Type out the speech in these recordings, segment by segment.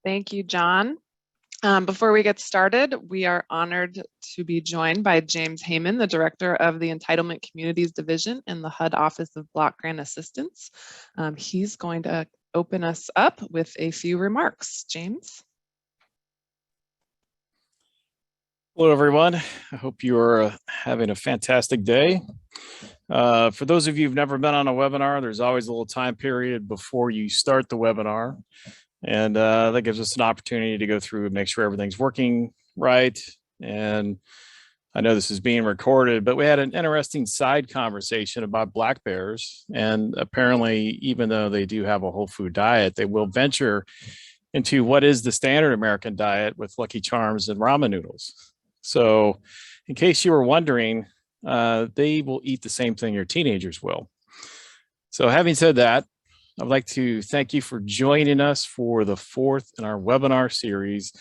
Thank you, John. Before we get started, we are honored to be joined by James Heyman, the Director of the Entitlement Communities Division in the HUD Office of Block Grant Assistance. He's going to open us up with a few remarks. James. Hello, everyone. I hope you are having a fantastic day. For those of you who've never been on a webinar, there's always a little time period before you start the webinar. And that gives us an opportunity to go through and make sure everything's working right. And I know this is being recorded, but we had an interesting side conversation about black bears. And apparently, even though they do have a whole food diet, they will venture into what is the standard American diet with Lucky Charms and ramen noodles. So in case you were wondering, they will eat the same thing your teenagers will. So having said that, I'd like to thank you for joining us for the fourth in our webinar series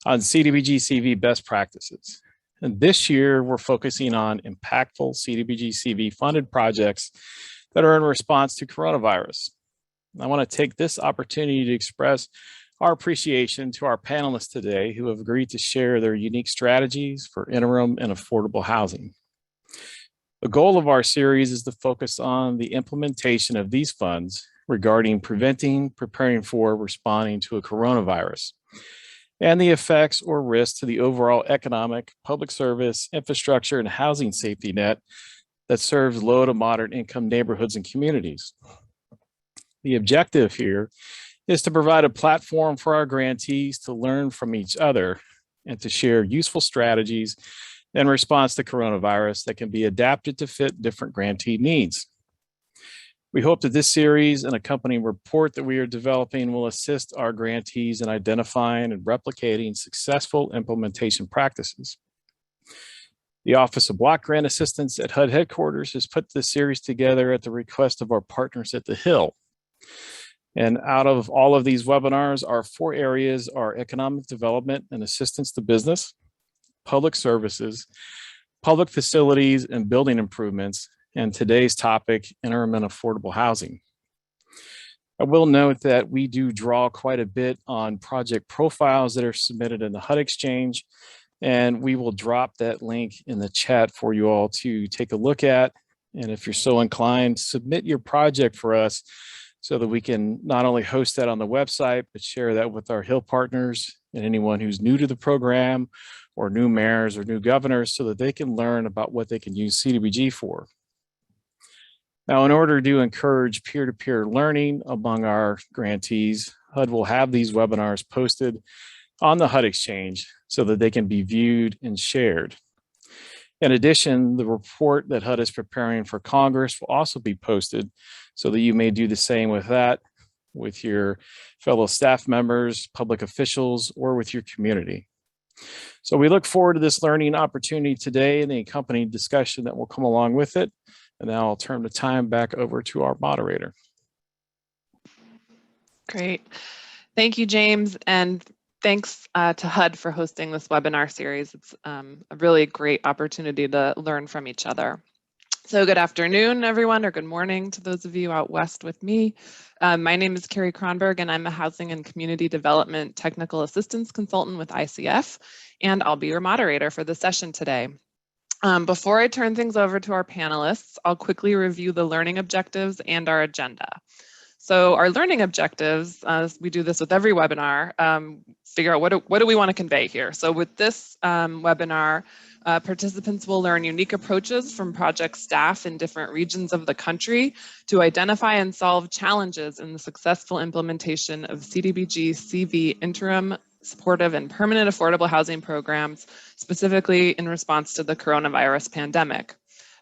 on CDBG-CV best practices. And this year, we're focusing on impactful CDBG-CV funded projects that are in response to coronavirus. I want to take this opportunity to express our appreciation to our panelists today who have agreed to share their unique strategies for interim and affordable housing. The goal of our series is to focus on the implementation of these funds regarding preventing, preparing for, responding to a coronavirus, and the effects or risks to the overall economic, public service, infrastructure, and housing safety net that serves low to moderate income neighborhoods and communities. The objective here is to provide a platform for our grantees to learn from each other and to share useful strategies in response to coronavirus that can be adapted to fit different grantee needs. We hope that this series and accompanying report that we are developing will assist our grantees in identifying and replicating successful implementation practices. The Office of Block Grant Assistance at HUD headquarters has put this series together at the request of our partners at the Hill. And out of all of these webinars, our four areas are economic development and assistance to business, public services, public facilities, and building improvements, and today's topic, interim and affordable housing. I will note that we do draw quite a bit on project profiles that are submitted in the HUD Exchange, and we will drop that link in the chat for you all to take a look at. And if you're so inclined, submit your project for us so that we can not only host that on the website, but share that with our Hill partners and anyone who's new to the program or new mayors or new governors so that they can learn about what they can use CDBG for. Now, in order to encourage peer-to-peer learning among our grantees, HUD will have these webinars posted on the HUD Exchange so that they can be viewed and shared. In addition, the report that HUD is preparing for Congress will also be posted so that you may do the same with that, with your fellow staff members, public officials, or with your community. So we look forward to this learning opportunity today and the accompanying discussion that will come along with it. And now I'll turn the time back over to our moderator. Great. Thank you, James. And thanks to HUD for hosting this webinar series. It's a really great opportunity to learn from each other. So good afternoon, everyone, or good morning to those of you out west with me. My name is Carrie Kronberg, and I'm a Housing and Community Development Technical Assistance Consultant with ICF, and I'll be your moderator for the session today. Before I turn things over to our panelists, I'll quickly review the learning objectives and our agenda. So our learning objectives, as we do this with every webinar, figure out what do we want to convey here. So with this webinar, participants will learn unique approaches from project staff in different regions of the country to identify and solve challenges in the successful implementation of CDBG-CV interim, supportive, and permanent affordable housing programs, specifically in response to the coronavirus pandemic.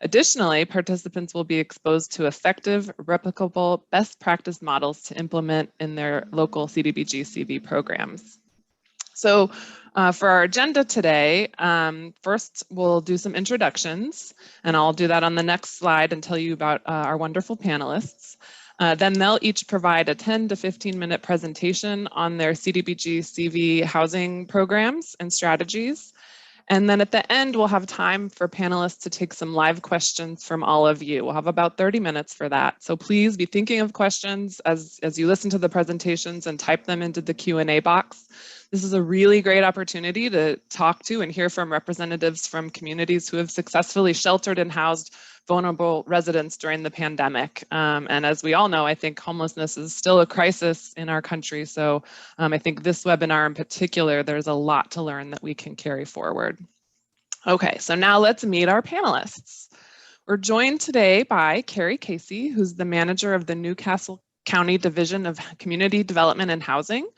Additionally, participants will be exposed to effective, replicable, best practice models to implement in their local CDBG-CV programs. So for our agenda today, first we'll do some introductions, and I'll do that on the next slide and tell you about our wonderful panelists. Then they'll each provide a 10 to 15-minute presentation on their CDBG-CV housing programs and strategies. And then at the end, we'll have time for panelists to take some live questions from all of you. We'll have about 30 minutes for that. So please be thinking of questions as you listen to the presentations and type them into the Q&A box. This is a really great opportunity to talk to and hear from representatives from communities who have successfully sheltered and housed vulnerable residents during the pandemic. And as we all know, I think homelessness is still a crisis in our country. So I think this webinar in particular, there's a lot to learn that we can carry forward. Okay, so now let's meet our panelists. We're joined today by Carrie Casey, who's the manager of the Newcastle County Division of Community Development and Housing.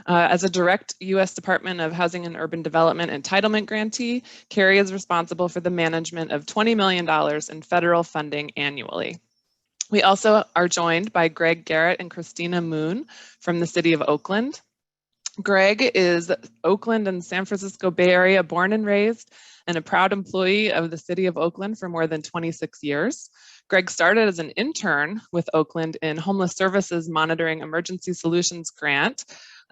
As a direct U.S. Department of Housing and Urban Development entitlement grantee, Carrie is responsible for the management of $20 million in federal funding annually. We also are joined by Greg Garrett and Christina Moon from the City of Oakland. Greg is Oakland and San Francisco Bay Area born and raised, and a proud employee of the City of Oakland for more than 26 years. Greg started as an intern with Oakland in Homeless Services Monitoring Emergency Solutions Grant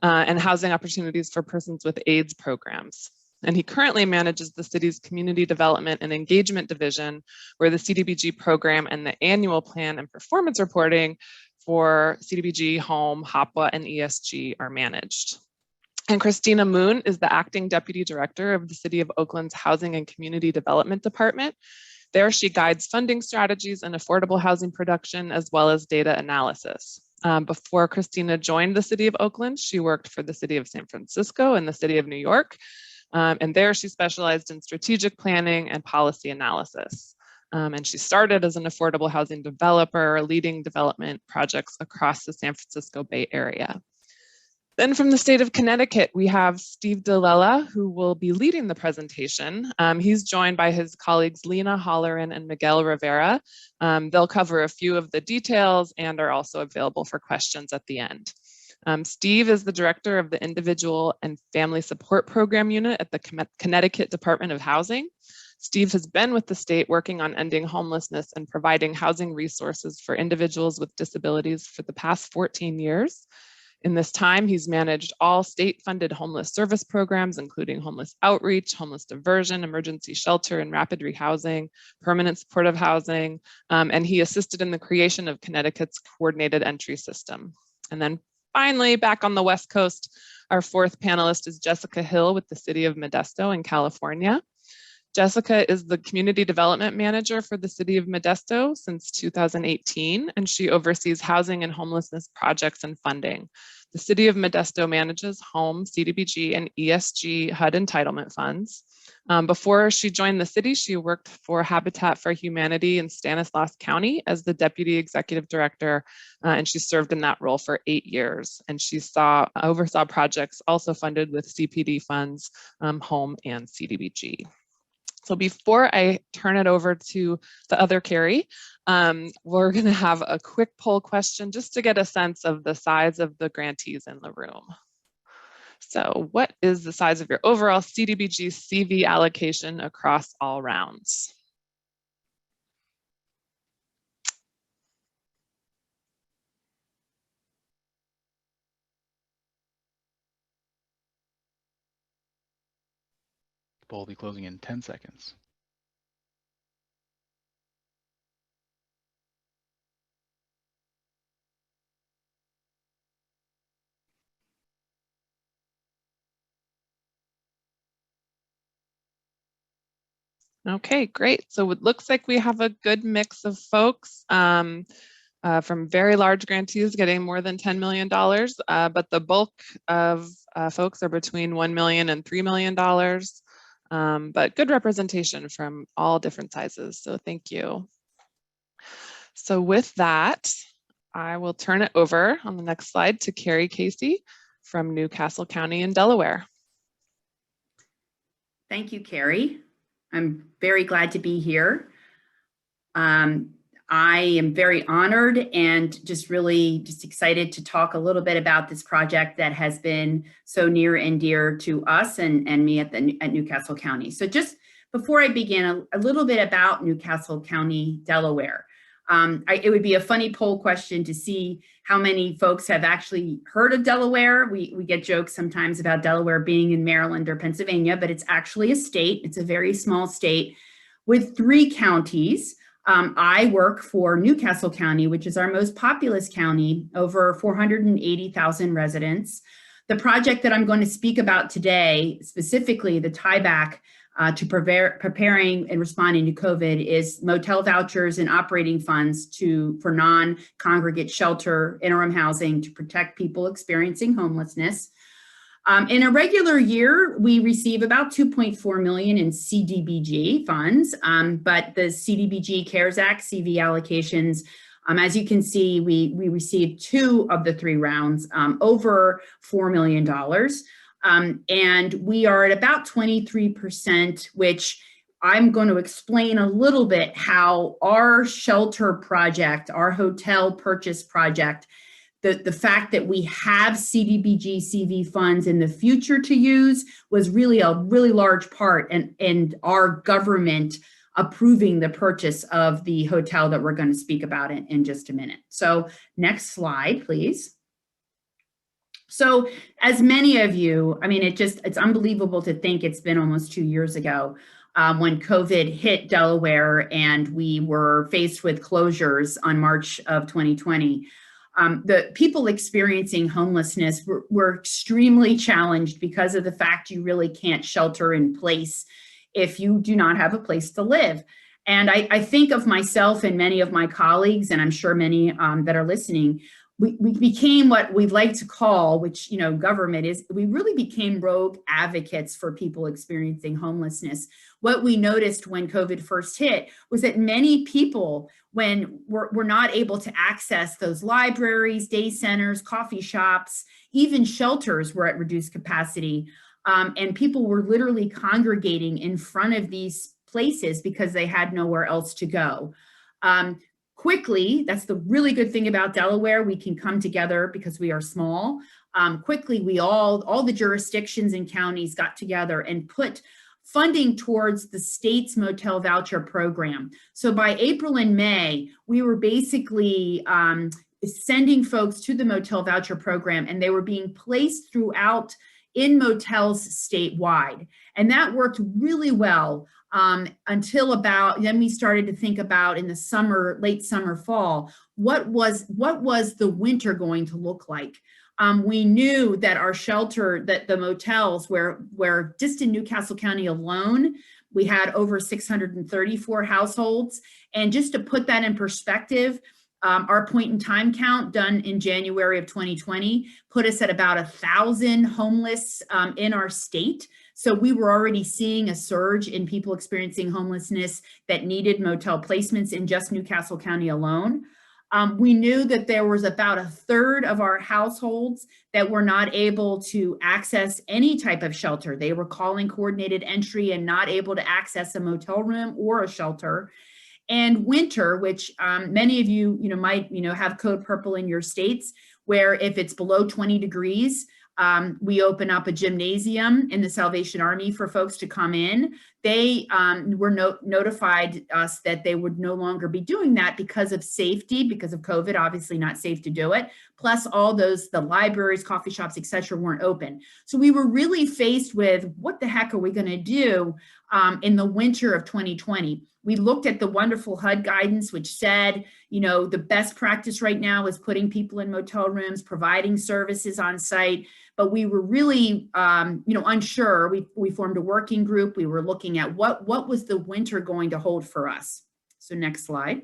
and Housing Opportunities for Persons with AIDS programs. And he currently manages the city's Community Development and Engagement Division, where the CDBG program and the annual plan and performance reporting for CDBG, Home, HOPWA, and ESG are managed. And Christina Moon is the acting deputy director of the City of Oakland's Housing and Community Development Department. There, she guides funding strategies and affordable housing production, as well as data analysis. Before Christina joined the City of Oakland, she worked for the City of San Francisco and the City of New York. And there she specialized in strategic planning and policy analysis. And she started as an affordable housing developer, leading development projects across the San Francisco Bay Area. Then from the state of Connecticut, we have Steve DeLella, who will be leading the presentation. He's joined by his colleagues Lena Holleran and Miguel Rivera. They'll cover a few of the details and are also available for questions at the end. Steve is the director of the Individual and Family Support Program Unit at the Connecticut Department of Housing. Steve has been with the state working on ending homelessness and providing housing resources for individuals with disabilities for the past 14 years. In this time, he's managed all state-funded homeless service programs, including homeless outreach, homeless diversion, emergency shelter and rapid rehousing, permanent supportive housing, and he assisted in the creation of Connecticut's coordinated entry system. And then finally, back on the West Coast, our fourth panelist is Jessica Hill with the City of Modesto in California. Jessica is the Community Development Manager for the City of Modesto since 2018, and she oversees housing and homelessness projects and funding. The City of Modesto manages home, CDBG, and ESG HUD entitlement funds. Before she joined the city, she worked for Habitat for Humanity in Stanislaus County as the Deputy Executive Director, and she served in that role for 8 years. And she oversaw projects also funded with CPD funds, home, and CDBG. So before I turn it over to the other Carrie, we're going to have a quick poll question just to get a sense of the size of the grantees in the room. So what is the size of your overall CDBG-CV allocation across all rounds? Poll will be closing in 10 seconds. Okay, great. So it looks like we have a good mix of folks from very large grantees getting more than $10 million, but the bulk of folks are between $1 million and $3 million. But good representation from all different sizes, so thank you. So with that, I will turn it over on the next slide to Carrie Casey from Newcastle County in Delaware. Thank you, Carrie. I'm very glad to be here. I am very honored and just excited to talk a little bit about this project that has been so near and dear to us and me at Newcastle County. So just before I begin, a little bit about Newcastle County, Delaware. It would be a funny poll question to see how many folks have actually heard of Delaware. We get jokes sometimes about Delaware being in Maryland or Pennsylvania, but it's actually a state. It's a very small state with 3 counties. I work for Newcastle County, which is our most populous county, over 480,000 residents. The project that I'm going to speak about today, specifically the tieback to preparing and responding to COVID, is motel vouchers and operating funds for non-congregate shelter interim housing to protect people experiencing homelessness. In a regular year, we receive about $2.4 million in CDBG funds, but the CDBG CARES Act CV allocations, as you can see, we received 2 of the 3 rounds, over $4 million. And we are at about 23%, which I'm going to explain a little bit how our shelter project, our hotel purchase project, the fact that we have CDBG-CV funds in the future to use was really a really large part in our government approving the purchase of the hotel that we're going to speak about in just a minute. So next slide, please. So as many of you, I mean, it's unbelievable to think it's been almost 2 years ago when COVID hit Delaware and we were faced with closures on March of 2020. The people experiencing homelessness were extremely challenged because of the fact you really can't shelter in place if you do not have a place to live. And I think of myself and many of my colleagues, and I'm sure many that are listening, we became what we'd like to call, which, you know, government is, we really became rogue advocates for people experiencing homelessness. What we noticed when COVID first hit was that many people, when were not able to access those libraries, day centers, coffee shops, even shelters were at reduced capacity. And people were literally congregating in front of these places because they had nowhere else to go. Quickly, that's the really good thing about Delaware, we can come together because we are small. Quickly, all the jurisdictions and counties got together and put funding towards the state's motel voucher program. So by April and May, we were basically sending folks to the motel voucher program, and they were being placed throughout in motels statewide. And that worked really well until then we started to think about in the summer, late summer, fall, what was the winter going to look like? We knew that our shelter, that the motels where just in Newcastle County alone, we had over 634 households. And just to put that in perspective, our point in time count done in January of 2020 put us at about 1,000 homeless in our state. So we were already seeing a surge in people experiencing homelessness that needed motel placements in just Newcastle County alone. We knew that there was about 1/3 of our households that were not able to access any type of shelter. They were calling coordinated entry and not able to access a motel room or a shelter. And winter, which many of you, might, have code purple in your states, where if it's below 20 degrees, we open up a gymnasium in the Salvation Army for folks to come in. They were notified us that they would no longer be doing that because of safety, because of COVID, obviously not safe to do it. Plus all the libraries, coffee shops, et cetera, weren't open. So we were really faced with what the heck are we going to do in the winter of 2020? We looked at the wonderful HUD guidance, which said, the best practice right now is putting people in motel rooms, providing services on site. But we were really, unsure. We formed a working group. We were looking at what was the winter going to hold for us. So next slide.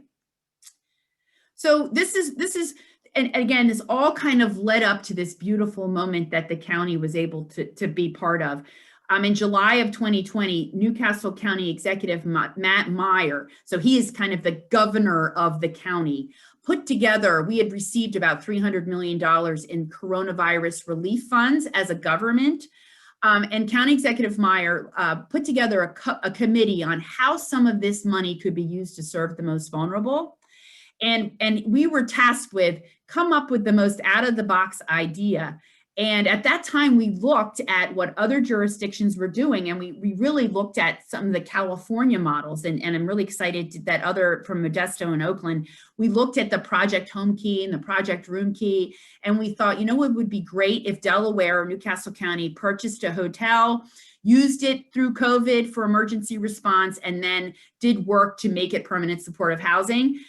So this is, and again, this all kind of led up to this beautiful moment that the county was able to be part of. In July of 2020, Newcastle County Executive Matt Meyer, so he is kind of the governor of the county, put together, we had received about $300 million in coronavirus relief funds as a government. And County Executive Meyer put together a committee on how some of this money could be used to serve the most vulnerable. And we were tasked with come up with the most out-of-the-box idea. And at that time, we looked at what other jurisdictions were doing, and we really looked at some of the California models. And I'm really excited that other from Modesto and Oakland, we looked at the project home key and the project room key. And we thought, you know, what would be great if Delaware or Newcastle County purchased a hotel, used it through COVID for emergency response, and then did work to make it permanent supportive housing.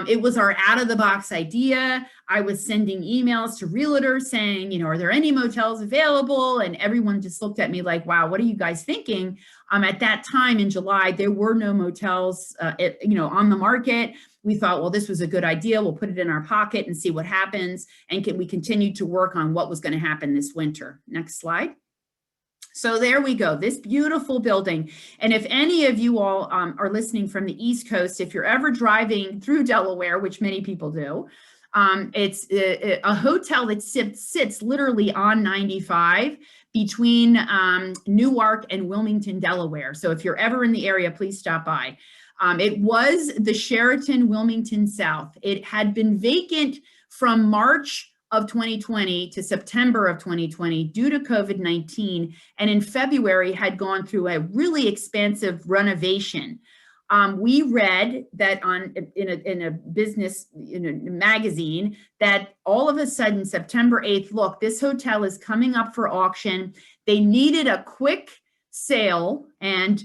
It was our out-of-the-box idea. I was sending emails to realtors saying, you know, are there any motels available? And everyone just looked at me like, wow, what are you guys thinking? At that time in July, there were no motels, on the market. We thought, well, this was a good idea. We'll put it in our pocket and see what happens. And we continued to work on what was going to happen this winter. Next slide. So there we go, this beautiful building. And if any of you all are listening from the East Coast, if you're ever driving through Delaware, which many people do, it's a hotel that sits literally on 95 between Newark and Wilmington, Delaware. So if you're ever in the area, please stop by. It was the Sheraton Wilmington South. It had been vacant from March of 2020 to September of 2020 due to COVID-19, and in February had gone through a really expansive renovation. We read that in a business magazine that all of a sudden September 8th, look, this hotel is coming up for auction. They needed a quick sale, and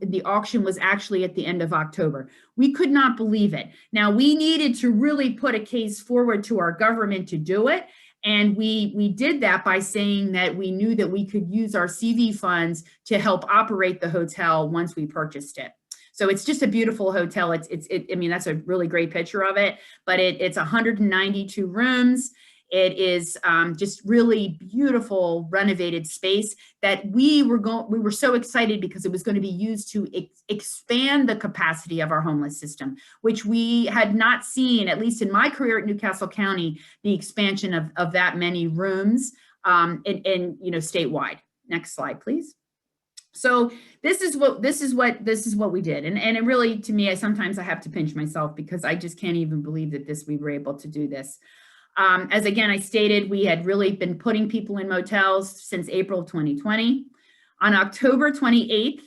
the auction was actually at the end of October. We could not believe it. Now, we needed to really put a case forward to our government to do it, and we did that by saying that we knew that we could use our CV funds to help operate the hotel once we purchased it. So it's just a beautiful hotel. I mean, that's a really great picture of it, but it's 192 rooms. It is just really beautiful renovated space that we were so excited because it was going to be used to expand the capacity of our homeless system, which we had not seen, at least in my career at Newcastle County, the expansion of that many rooms statewide. Next slide, please. So this is what we did. And it really, to me, sometimes I have to pinch myself because I just can't even believe that we were able to do this. As again, I stated, we had really been putting people in motels since April of 2020. On October 28th,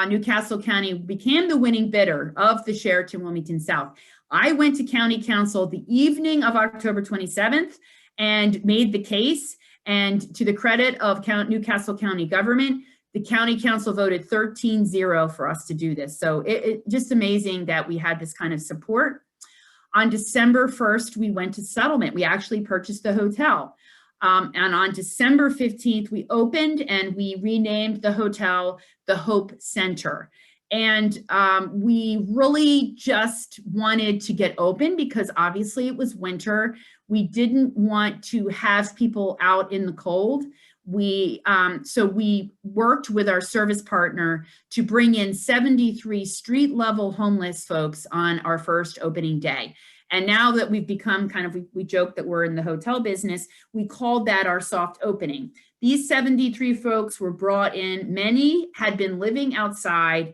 Newcastle County became the winning bidder of the Sheraton Wilmington South. I went to County Council the evening of October 27th and made the case. And to the credit of Newcastle County government, the County Council voted 13-0 for us to do this. So it just amazing that we had this kind of support. On December 1st, we went to settlement. We actually purchased the hotel. And on December 15th, we opened and we renamed the hotel the Hope Center. And we really just wanted to get open because obviously it was winter. We didn't want to have people out in the cold. So we worked with our service partner to bring in 73 street level homeless folks on our first opening day. And now that we've become we joke that we're in the hotel business, we called that our soft opening. These 73 folks were brought in. Many had been living outside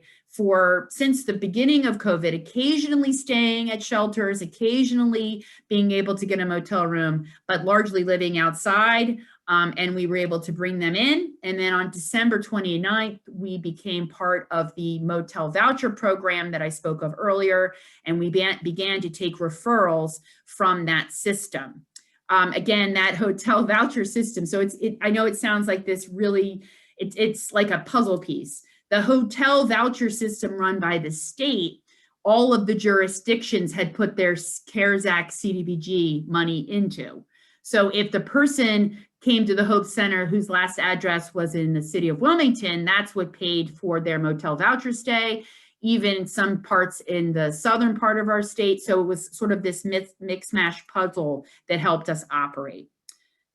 since the beginning of COVID, occasionally staying at shelters, occasionally being able to get a motel room, but largely living outside. And we were able to bring them in. And then on December 29th, we became part of the motel voucher program that I spoke of earlier. And we began to take referrals from that system. Again, that hotel voucher system. So I know it sounds like this really, it's like a puzzle piece. The hotel voucher system run by the state, all of the jurisdictions had put their CARES Act CDBG money into. So if the person came to the Hope Center whose last address was in the city of Wilmington, that's what paid for their motel voucher stay, even some parts in the southern part of our state. So it was sort of this mix-mash puzzle that helped us operate.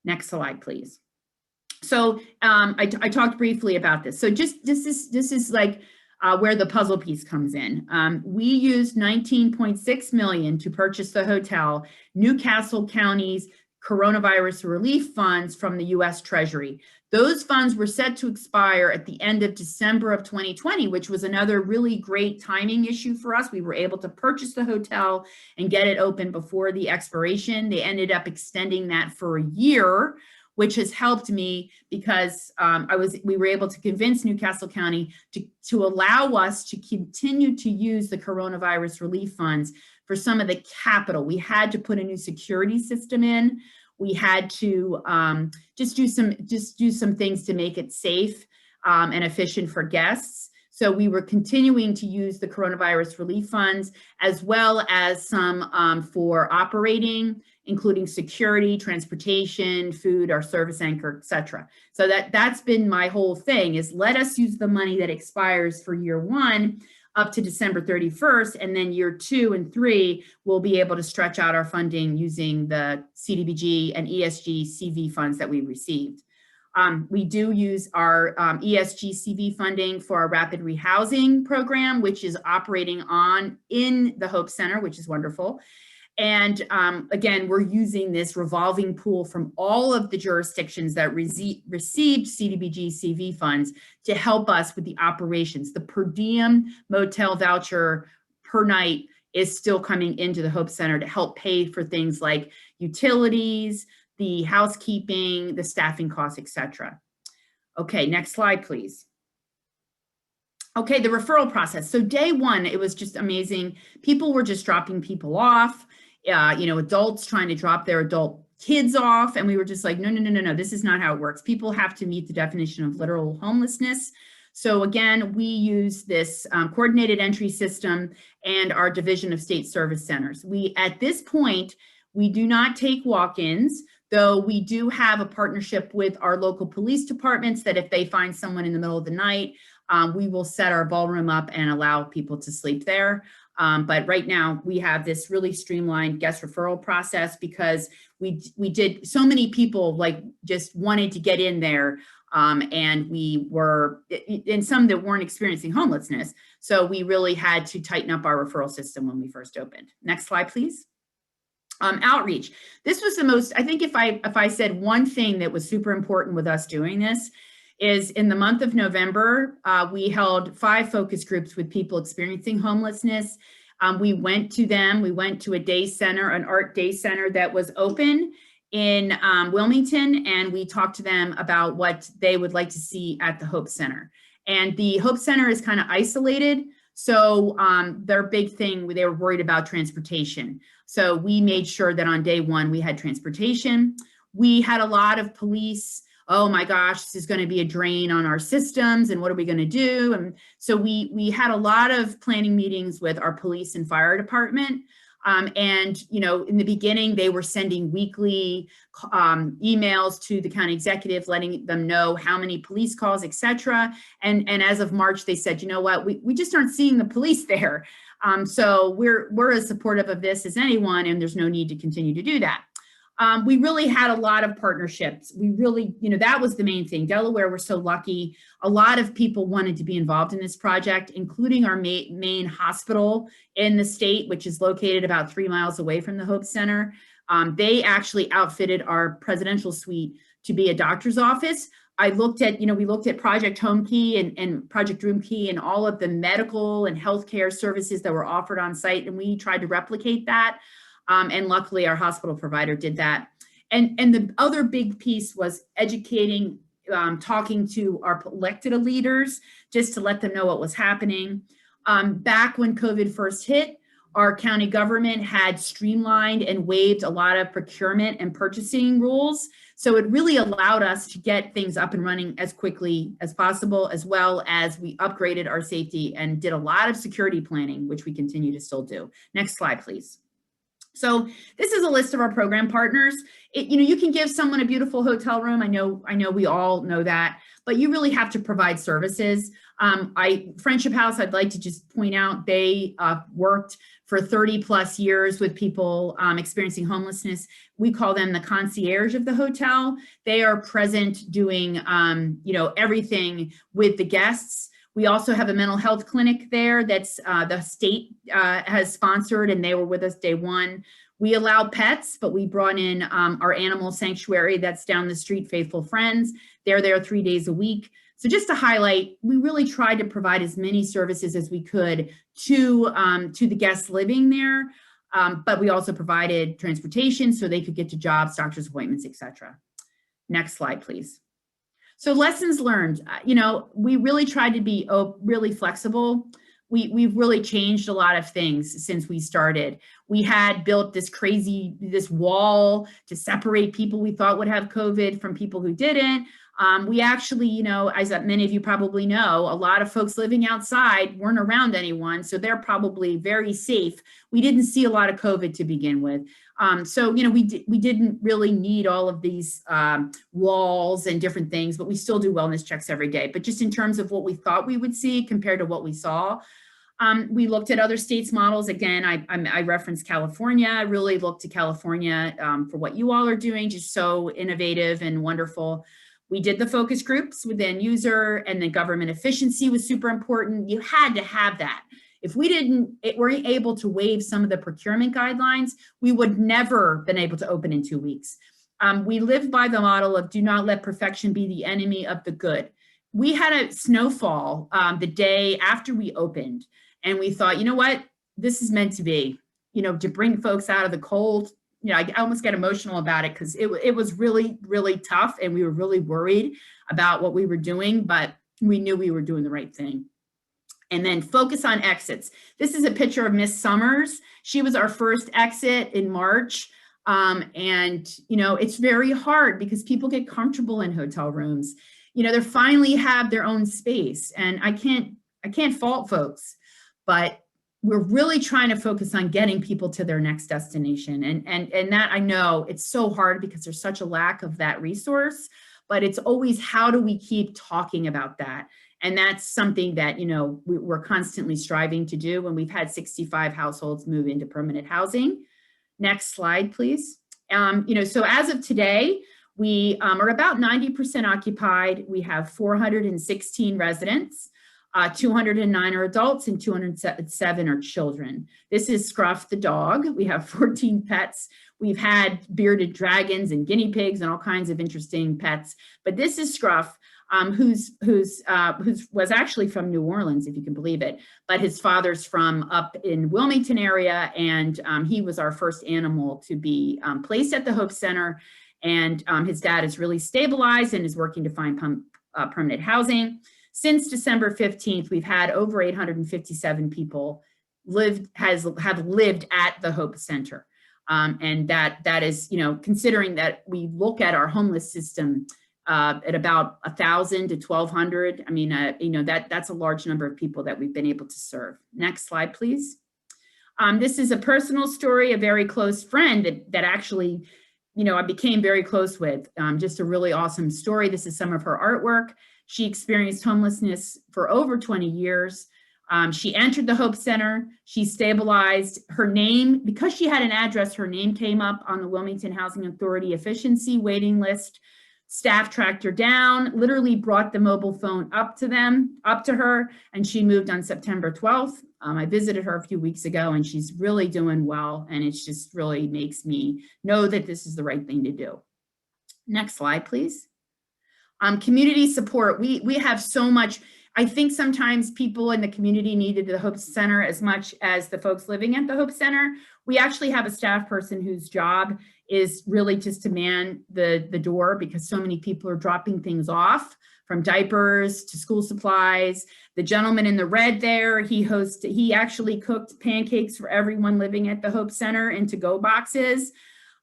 Next slide, please. So I talked briefly about this. So this is like where the puzzle piece comes in. We used $19.6 million to purchase the hotel, Newcastle County's coronavirus relief funds from the U.S. Treasury. Those funds were set to expire at the end of December of 2020, which was another really great timing issue for us. We were able to purchase the hotel and get it open before the expiration. They ended up extending that for a year, which has helped me because we were able to convince Newcastle County to allow us to continue to use the coronavirus relief funds for some of the capital. We had to put a new security system in. We had to just do some things to make it safe and efficient for guests. So we were continuing to use the coronavirus relief funds, as well as some for operating, including security, transportation, food, our service anchor, et cetera. So that's been my whole thing, is let us use the money that expires for year 1 up to December 31st, and then year 2 and 3, we'll be able to stretch out our funding using the CDBG and ESG-CV funds that we received. We do use our ESG-CV funding for our rapid rehousing program, which is operating in the Hope Center, which is wonderful. And again, we're using this revolving pool from all of the jurisdictions that received CDBG-CV funds to help us with the operations. The per diem motel voucher per night is still coming into the Hope Center to help pay for things like utilities, the housekeeping, the staffing costs, et cetera. Okay, next slide, please. Okay, the referral process. So day 1, it was just amazing. People were just dropping people off, adults trying to drop their adult kids off. And we were just like, no, this is not how it works. People have to meet the definition of literal homelessness. So again, we use this coordinated entry system and our Division of State Service Centers. At this point, we do not take walk-ins, though we do have a partnership with our local police departments that if they find someone in the middle of the night, we will set our ballroom up and allow people to sleep there. But right now we have this really streamlined guest referral process because we did, so many people just wanted to get in there, and we were, and some that weren't experiencing homelessness. So we really had to tighten up our referral system when we first opened. Next slide, please. Outreach. This was the most, I think if I said one thing that was super important with us doing this is in the month of November, we held 5 focus groups with people experiencing homelessness. We went to them, we went to a day center, an art day center that was open in Wilmington, and we talked to them about what they would like to see at the Hope Center. And the Hope Center is kind of isolated. So their big thing, they were worried about transportation. So we made sure that on day 1, we had transportation. We had a lot of police, oh my gosh, this is going to be a drain on our systems and what are we going to do? And so we had a lot of planning meetings with our police and fire department. And, in the beginning, they were sending weekly emails to the county executive, letting them know how many police calls, et cetera. And as of March, they said, you know what, we just aren't seeing the police there. So we're as supportive of this as anyone, and there's no need to continue to do that. We really had a lot of partnerships. We really, that was the main thing. Delaware, we're so lucky. A lot of people wanted to be involved in this project, including our main hospital in the state, which is located about 3 miles away from the Hope Center. They actually outfitted our presidential suite to be a doctor's office. I looked at, we looked at Project Home Key and Project Room Key and all of the medical and healthcare services that were offered on site, and we tried to replicate that. And luckily our hospital provider did that. And the other big piece was educating, talking to our elected leaders, just to let them know what was happening. Back when COVID first hit, our county government had streamlined and waived a lot of procurement and purchasing rules. So it really allowed us to get things up and running as quickly as possible, as well as we upgraded our safety and did a lot of security planning, which we continue to still do. Next slide, please. So this is a list of our program partners. You can give someone a beautiful hotel room. I know we all know that, but you really have to provide services. Friendship House, I'd like to just point out, they worked for 30 plus years with people experiencing homelessness. We call them the concierge of the hotel. They are present doing, everything with the guests. We also have a mental health clinic there that's the state has sponsored, and they were with us day 1. We allow pets, but we brought in our animal sanctuary that's down the street, Faithful Friends. They're there 3 days a week. So just to highlight, we really tried to provide as many services as we could to the guests living there, but we also provided transportation so they could get to jobs, doctor's appointments, et cetera. Next slide, please. So lessons learned, we really tried to be really flexible. We've really changed a lot of things since we started. We had built this wall to separate people we thought would have COVID from people who didn't. We actually, as many of you probably know, a lot of folks living outside weren't around anyone, so they're probably very safe. We didn't see a lot of COVID to begin with. So, we didn't really need all of these walls and different things, but we still do wellness checks every day. But just in terms of what we thought we would see compared to what we saw, we looked at other states' models. Again, I referenced California. I really looked to California for what you all are doing, just so innovative and wonderful. We did the focus groups with the end user, and the government efficiency was super important. You had to have that. If we weren't able to waive some of the procurement guidelines, we would never been able to open in 2 weeks. We lived by the model of do not let perfection be the enemy of the good. We had a snowfall the day after we opened, and we thought, you know what, this is meant to be, to bring folks out of the cold. I almost get emotional about it because it was really, really tough, and we were really worried about what we were doing, but we knew we were doing the right thing. And then focus on exits. This is a picture of Miss Summers. She was our first exit in March. It's very hard because people get comfortable in hotel rooms. They finally have their own space, and I can't fault folks, but we're really trying to focus on getting people to their next destination. And that, I know it's so hard because there's such a lack of that resource, but it's always, how do we keep talking about that? And that's something that, we're constantly striving to do when we've had 65 households move into permanent housing. Next slide, please. So as of today, we are about 90% occupied. We have 416 residents. 209 are adults and 207 are children. This is Scruff the Dog. We have 14 pets. We've had bearded dragons and guinea pigs and all kinds of interesting pets. But this is Scruff, who was actually from New Orleans, if you can believe it. But his father's from up in Wilmington area, and he was our first animal to be placed at the Hope Center. And his dad is really stabilized and is working to find permanent housing. Since December 15th, we've had over 857 people have lived at the Hope Center. And that is, considering that we look at our homeless system at about 1,000 to 1,200, I mean, that's a large number of people that we've been able to serve. Next slide, please. This is a personal story, a very close friend that actually, I became very close with. Just a really awesome story. This is some of her artwork. She experienced homelessness for over 20 years. She entered the Hope Center. She stabilized. Her name, because she had an address, her name came up on the Wilmington Housing Authority efficiency waiting list. Staff tracked her down, literally brought the mobile phone up to her, and she moved on September 12th. I visited her a few weeks ago, and she's really doing well, and it just really makes me know that this is the right thing to do. Next slide, please. Community support. We have so much. I think sometimes people in the community needed the Hope Center as much as the folks living at the Hope Center. We actually have a staff person whose job is really just to man the door, because so many people are dropping things off, from diapers to school supplies. The gentleman in the red there, he actually cooked pancakes for everyone living at the Hope Center in to-go boxes.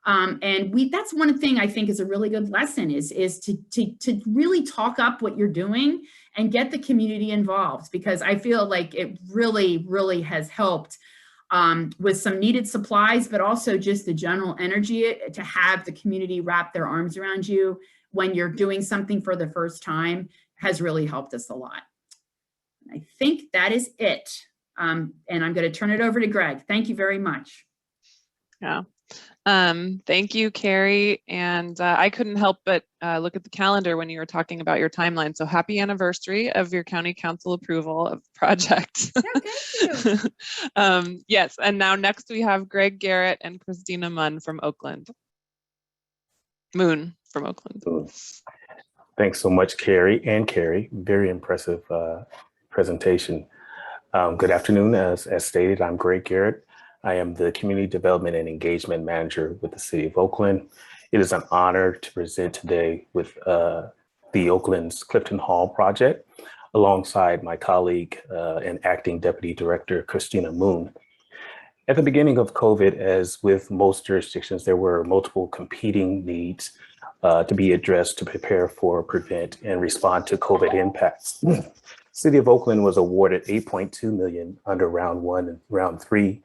And that's one thing I think is a really good lesson is to really talk up what you're doing and get the community involved, because I feel like it really, really has helped with some needed supplies, but also just the general energy to have the community wrap their arms around you when you're doing something for the first time has really helped us a lot. I think that is it. And I'm going to turn it over to Greg. Thank you very much. Yeah. Thank you, Carrie. And I couldn't help but look at the calendar when you were talking about your timeline. So happy anniversary of your county council approval of the project. Yeah, thank you. Yes. And now next we have Greg Garrett and Christina Moon from Oakland. Thanks so much, Carrie and Carrie. Very impressive presentation. Good afternoon. As stated, I'm Greg Garrett. I am the Community Development and Engagement Manager with the City of Oakland. It is an honor to present today with the Oakland's Clifton Hall project, alongside my colleague and acting deputy director, Christina Moon. At the beginning of COVID, as with most jurisdictions, there were multiple competing needs to be addressed to prepare for, prevent, and respond to COVID impacts. City of Oakland was awarded $8.2 million under round 1 and round 3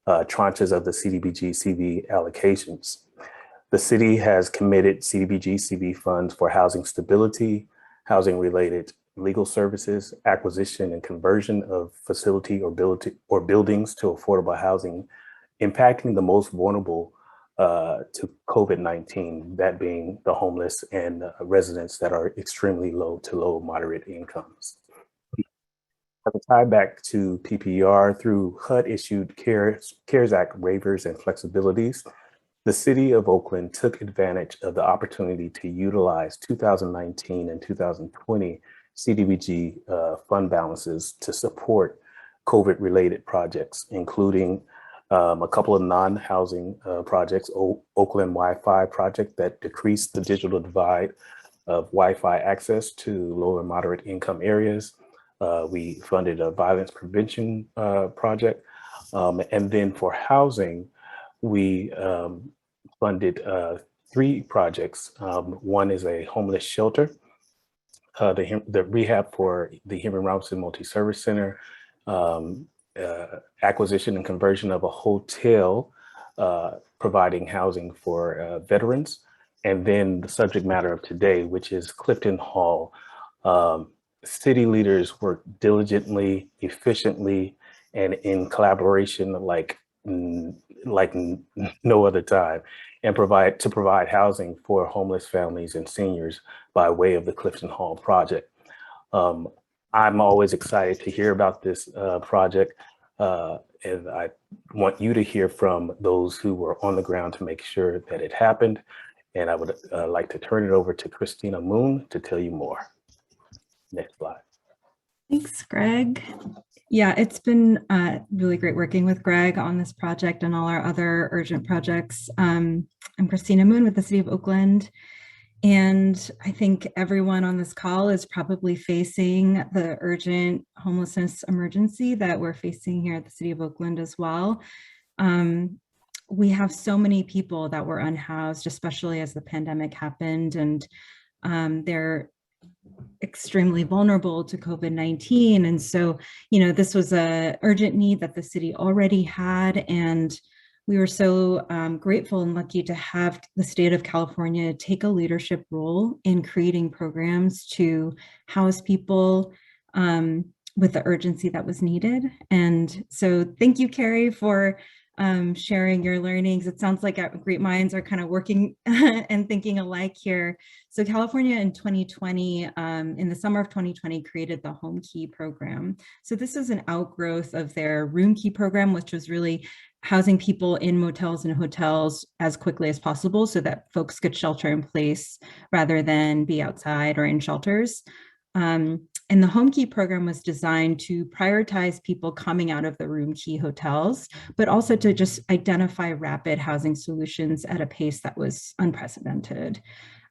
tranches of the CDBG-CV allocations. The city has committed CDBG-CV funds for housing stability, housing-related legal services, acquisition and conversion of facility or buildings to affordable housing, impacting the most vulnerable to COVID-19, that being the homeless and residents that are extremely low to low moderate incomes. As a tie back to PPR, through HUD-issued CARES Act waivers and flexibilities, the City of Oakland took advantage of the opportunity to utilize 2019 and 2020 CDBG fund balances to support COVID-related projects, including a couple of non-housing projects, Oakland Wi-Fi project that decreased the digital divide of Wi-Fi access to low and moderate income areas. We funded a violence prevention project. And then for housing, we funded 3 projects. One is a homeless shelter, the rehab for the Heyman Robinson Multi-Service Center, acquisition and conversion of a hotel, providing housing for veterans, and then the subject matter of today, which is Clifton Hall. City leaders work diligently, efficiently, and in collaboration like no other time, and provide housing for homeless families and seniors by way of the Clifton Hall project. I'm always excited to hear about this project, and I want you to hear from those who were on the ground to make sure that it happened. And I would like to turn it over to Christina Moon to tell you more. Next slide. Thanks, Greg. Yeah, it's been really great working with Greg on this project and all our other urgent projects. I'm Christina Moon with the City of Oakland, and I think everyone on this call is probably facing the urgent homelessness emergency that we're facing here at the City of Oakland as well. We have so many people that were unhoused, especially as the pandemic happened, and they're extremely vulnerable to COVID-19. And so, this was an urgent need that the city already had. And we were so grateful and lucky to have the state of California take a leadership role in creating programs to house people with the urgency that was needed. And so thank you, Carrie, for sharing your learnings. It sounds like great minds are kind of working and thinking alike here. So California in 2020, in the summer of 2020, created the Home Key program. So this is an outgrowth of their Room Key program, which was really housing people in motels and hotels as quickly as possible so that folks could shelter in place rather than be outside or in shelters. And the Home Key program was designed to prioritize people coming out of the Room Key hotels, but also to just identify rapid housing solutions at a pace that was unprecedented.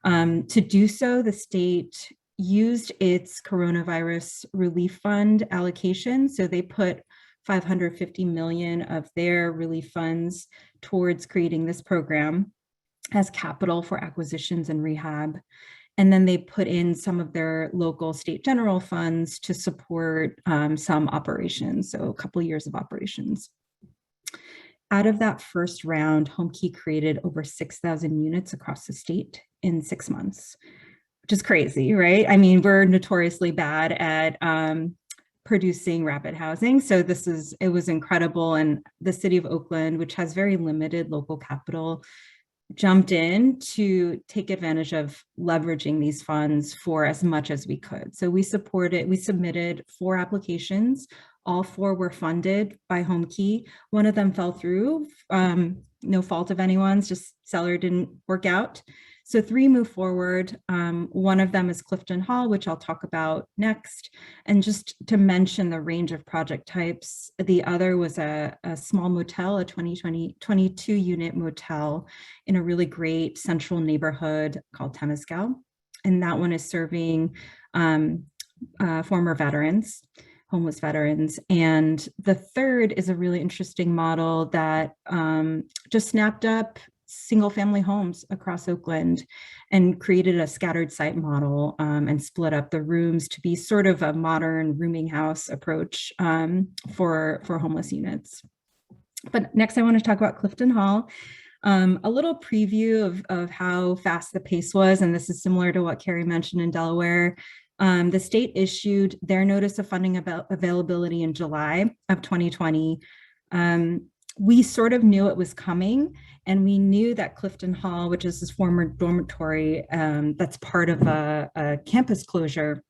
To do so, the state used its coronavirus relief fund allocation. So they put $550 million of their relief funds towards creating this program as capital for acquisitions and rehab. And then they put in some of their local state general funds to support some operations, so a couple of years of operations. Out of that first round, Home Key created over 6,000 units across the state in 6 months, which is crazy, right? I mean, we're notoriously bad at producing rapid housing. So it was incredible. And the City of Oakland, which has very limited local capital, jumped in to take advantage of leveraging these funds for as much as we could. So we submitted 4 applications. All 4 were funded by Home Key. One of them fell through, no fault of anyone's, just seller didn't work out. So 3 move forward. One of them is Clifton Hall, which I'll talk about next. And just to mention the range of project types, the other was a small motel, a 22 unit motel in a really great central neighborhood called Temescal. And that one is serving former veterans, homeless veterans. And the third is a really interesting model that just snapped up single family homes across Oakland and created a scattered site model and split up the rooms to be sort of a modern rooming house approach for homeless units. But next I want to talk about Clifton Hall. A little preview of how fast the pace was, and this is similar to what Carrie mentioned in Delaware. The state issued their notice of funding availability in July of 2020. We sort of knew it was coming, and we knew that Clifton Hall, which is this former dormitory that's part of a campus closure,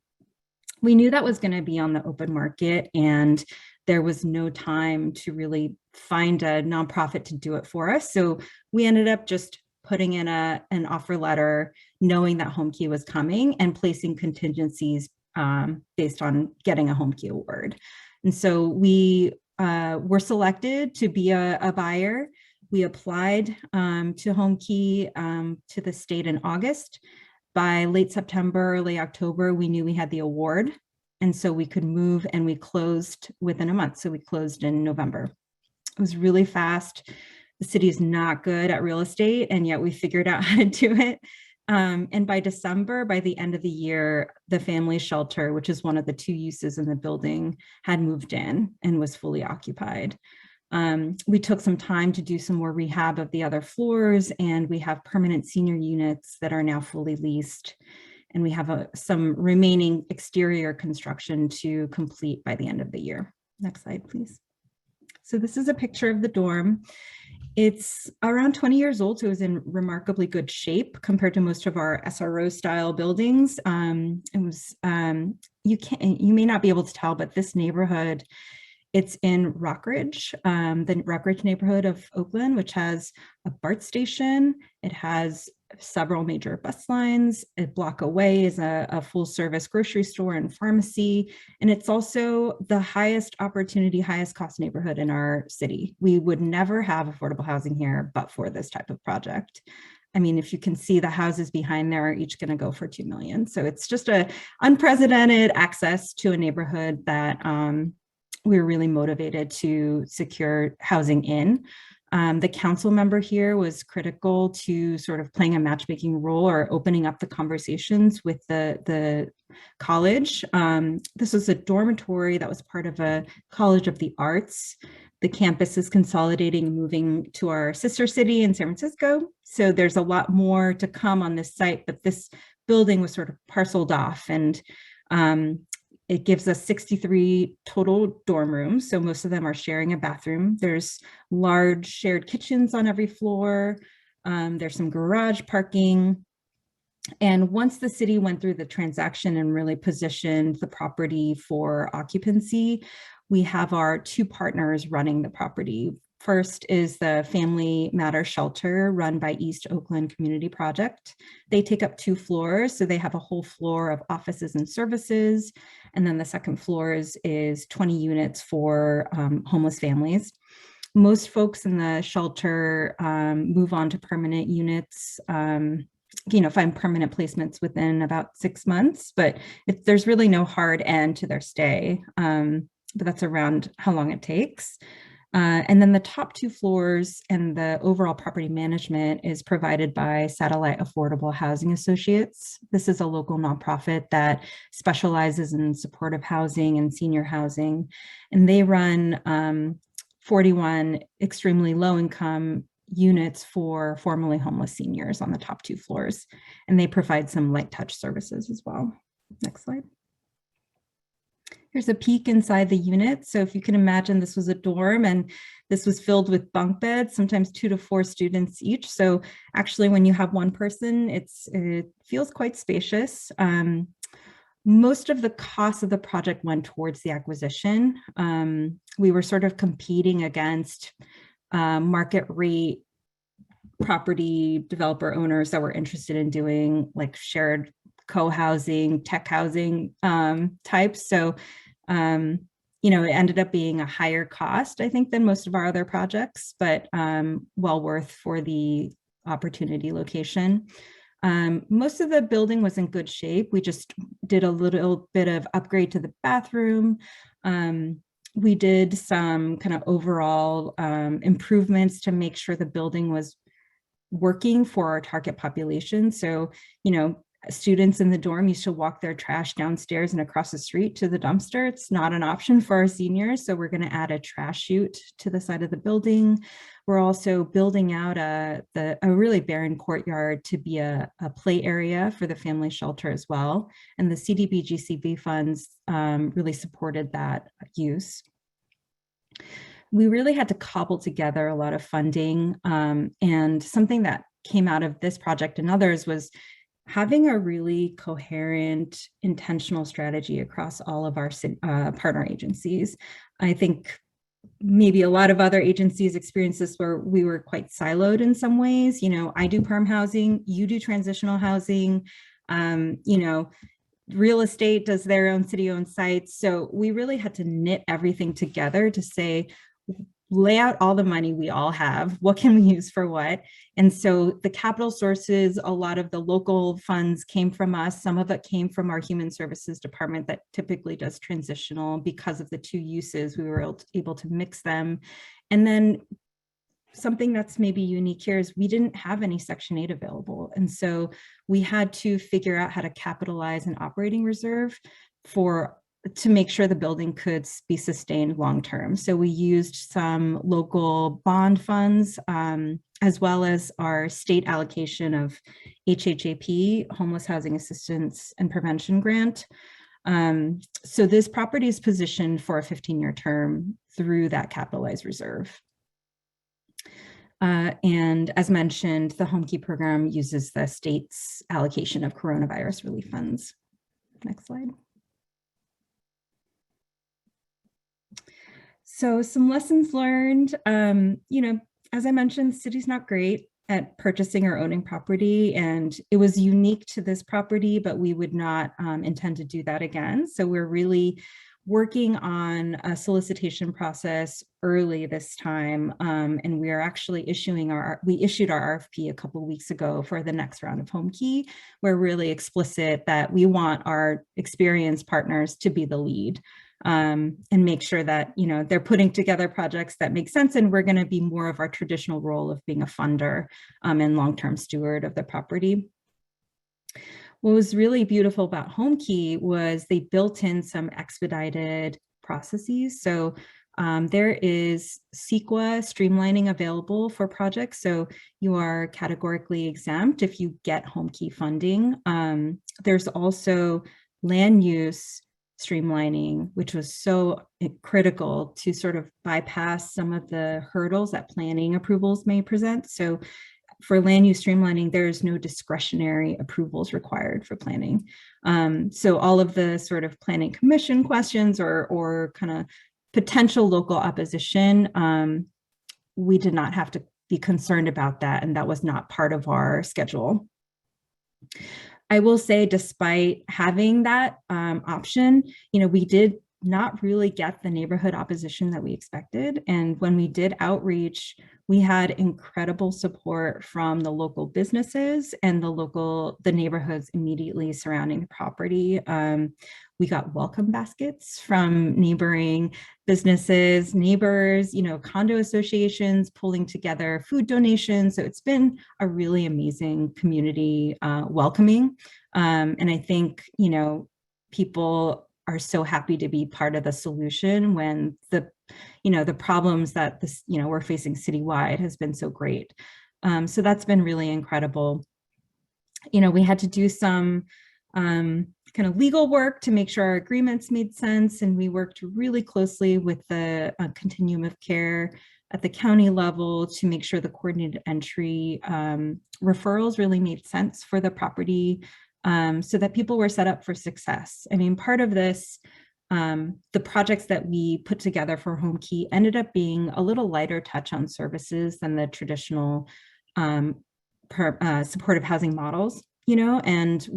we knew that was going to be on the open market, and there was no time to really find a nonprofit to do it for us. So we ended up just putting in an offer letter, knowing that HomeKey was coming and placing contingencies based on getting a HomeKey award. And so we were selected to be a buyer. We applied to HomeKey to the state in August. By late September, early October, we knew we had the award. And so we could move, and we closed within a month. So we closed in November. It was really fast. The city is not good at real estate, and yet we figured out how to do it. And by December, by the end of the year, the family shelter, which is one of the 2 uses in the building, had moved in and was fully occupied. We took some time to do some more rehab of the other floors, and we have permanent senior units that are now fully leased. And we have some remaining exterior construction to complete by the end of the year. Next slide, please. So this is a picture of the dorm. It's around 20 years old, so it was in remarkably good shape compared to most of our SRO style buildings. It was, you may not be able to tell, but this neighborhood, it's in Rockridge, the Rockridge neighborhood of Oakland, which has a BART station. It has several major bus lines. A block away is a full service grocery store and pharmacy. And it's also the highest opportunity, highest cost neighborhood in our city. We would never have affordable housing here, but for this type of project. I mean, if you can see, the houses behind there are each going to go for $2 million. So it's just a unprecedented access to a neighborhood that we're really motivated to secure housing in. The council member here was critical to sort of playing a matchmaking role or opening up the conversations with the college. This was a dormitory that was part of a College of the Arts. The campus is consolidating and moving to our sister city in San Francisco. So there's a lot more to come on this site, but this building was sort of parceled off, and it gives us 63 total dorm rooms. So most of them are sharing a bathroom. There's large shared kitchens on every floor. There's some garage parking. And once the city went through the transaction and really positioned the property for occupancy, we have our 2 partners running the property. First is the Family Matter Shelter run by East Oakland Community Project. They take up 2 floors, so they have a whole floor of offices and services. And then the second floor is 20 units for homeless families. Most folks in the shelter move on to permanent units, find permanent placements within about 6 months, but there's really no hard end to their stay, but that's around how long it takes. And then the top 2 floors and the overall property management is provided by Satellite Affordable Housing Associates. This is a local nonprofit that specializes in supportive housing and senior housing. And they run 41 extremely low income units for formerly homeless seniors on the top 2 floors. And they provide some light touch services as well. Next slide. Here's a peek inside the unit. So if you can imagine, this was a dorm and this was filled with bunk beds, sometimes 2 to 4 students each. So actually when you have one person, it feels quite spacious. Most of the cost of the project went towards the acquisition. We were sort of competing against market rate property developer owners that were interested in doing like shared co-housing, tech housing types. So, you know, it ended up being a higher cost, I think, than most of our other projects, but well worth for the opportunity location. Most of the building was in good shape. We just did a little bit of upgrade to the bathroom. We did some kind of overall improvements to make sure the building was working for our target population. So, you know, students in the dorm used to walk their trash downstairs and across the street to the dumpster. It's not an option for our seniors. So we're going to add a trash chute to the side of the building. We're also building out a really barren courtyard to be a play area for the family shelter as well. And the CDBG-CV funds really supported that use. We really had to cobble together a lot of funding, and something that came out of this project and others was having a really coherent, intentional strategy across all of our partner agencies. I think maybe a lot of other agencies experience this where we were quite siloed in some ways. You know, I do perm housing, you do transitional housing, you know, real estate does their own city-owned sites. So we really had to knit everything together to say, lay out all the money we all have. What can we use for what? And so the capital sources, a lot of the local funds came from us. Some of it came from our human services department that typically does transitional. Because of the two uses, we were able to mix them. And then something that's maybe unique here is we didn't have any Section 8 available. And so we had to figure out how to capitalize an operating reserve to make sure the building could be sustained long-term. So we used some local bond funds, as well as our state allocation of HHAP, Homeless Housing Assistance and Prevention Grant. So this property is positioned for a 15-year term through that capitalized reserve. And as mentioned, the HomeKey program uses the state's allocation of coronavirus relief funds. Next slide. So some lessons learned, you know, as I mentioned, the city's not great at purchasing or owning property, and it was unique to this property, but we would not intend to do that again. So we're really working on a solicitation process early this time, and we are actually we issued our RFP a couple of weeks ago for the next round of HomeKey. We're really explicit that we want our experienced partners to be the lead. And make sure that, you know, they're putting together projects that make sense, and we're going to be more of our traditional role of being a funder and long-term steward of the property. What was really beautiful about HomeKey was they built in some expedited processes. So there is CEQA streamlining available for projects. So you are categorically exempt if you get HomeKey funding. There's also land use streamlining, which was so critical to sort of bypass some of the hurdles that planning approvals may present. So for land use streamlining, there is no discretionary approvals required for planning. So all of the sort of planning commission questions or kind of potential local opposition, we did not have to be concerned about that, and that was not part of our schedule. I will say, despite having that option, you know, we did not really get the neighborhood opposition that we expected. And when we did outreach, we had incredible support from the local businesses and the neighborhoods immediately surrounding the property. We got welcome baskets from neighboring businesses, neighbors, you know, condo associations pulling together food donations. So it's been a really amazing community welcoming. And I think, you know, people are so happy to be part of the solution when the problems that we're facing citywide has been so great. So that's been really incredible. You know, we had to do some kind of legal work to make sure our agreements made sense, and we worked really closely with the continuum of care at the county level to make sure the coordinated entry referrals really made sense for the property, so that people were set up for success. I mean, part of this, the projects that we put together for HomeKey ended up being a little lighter touch on services than the traditional supportive housing models, you know, and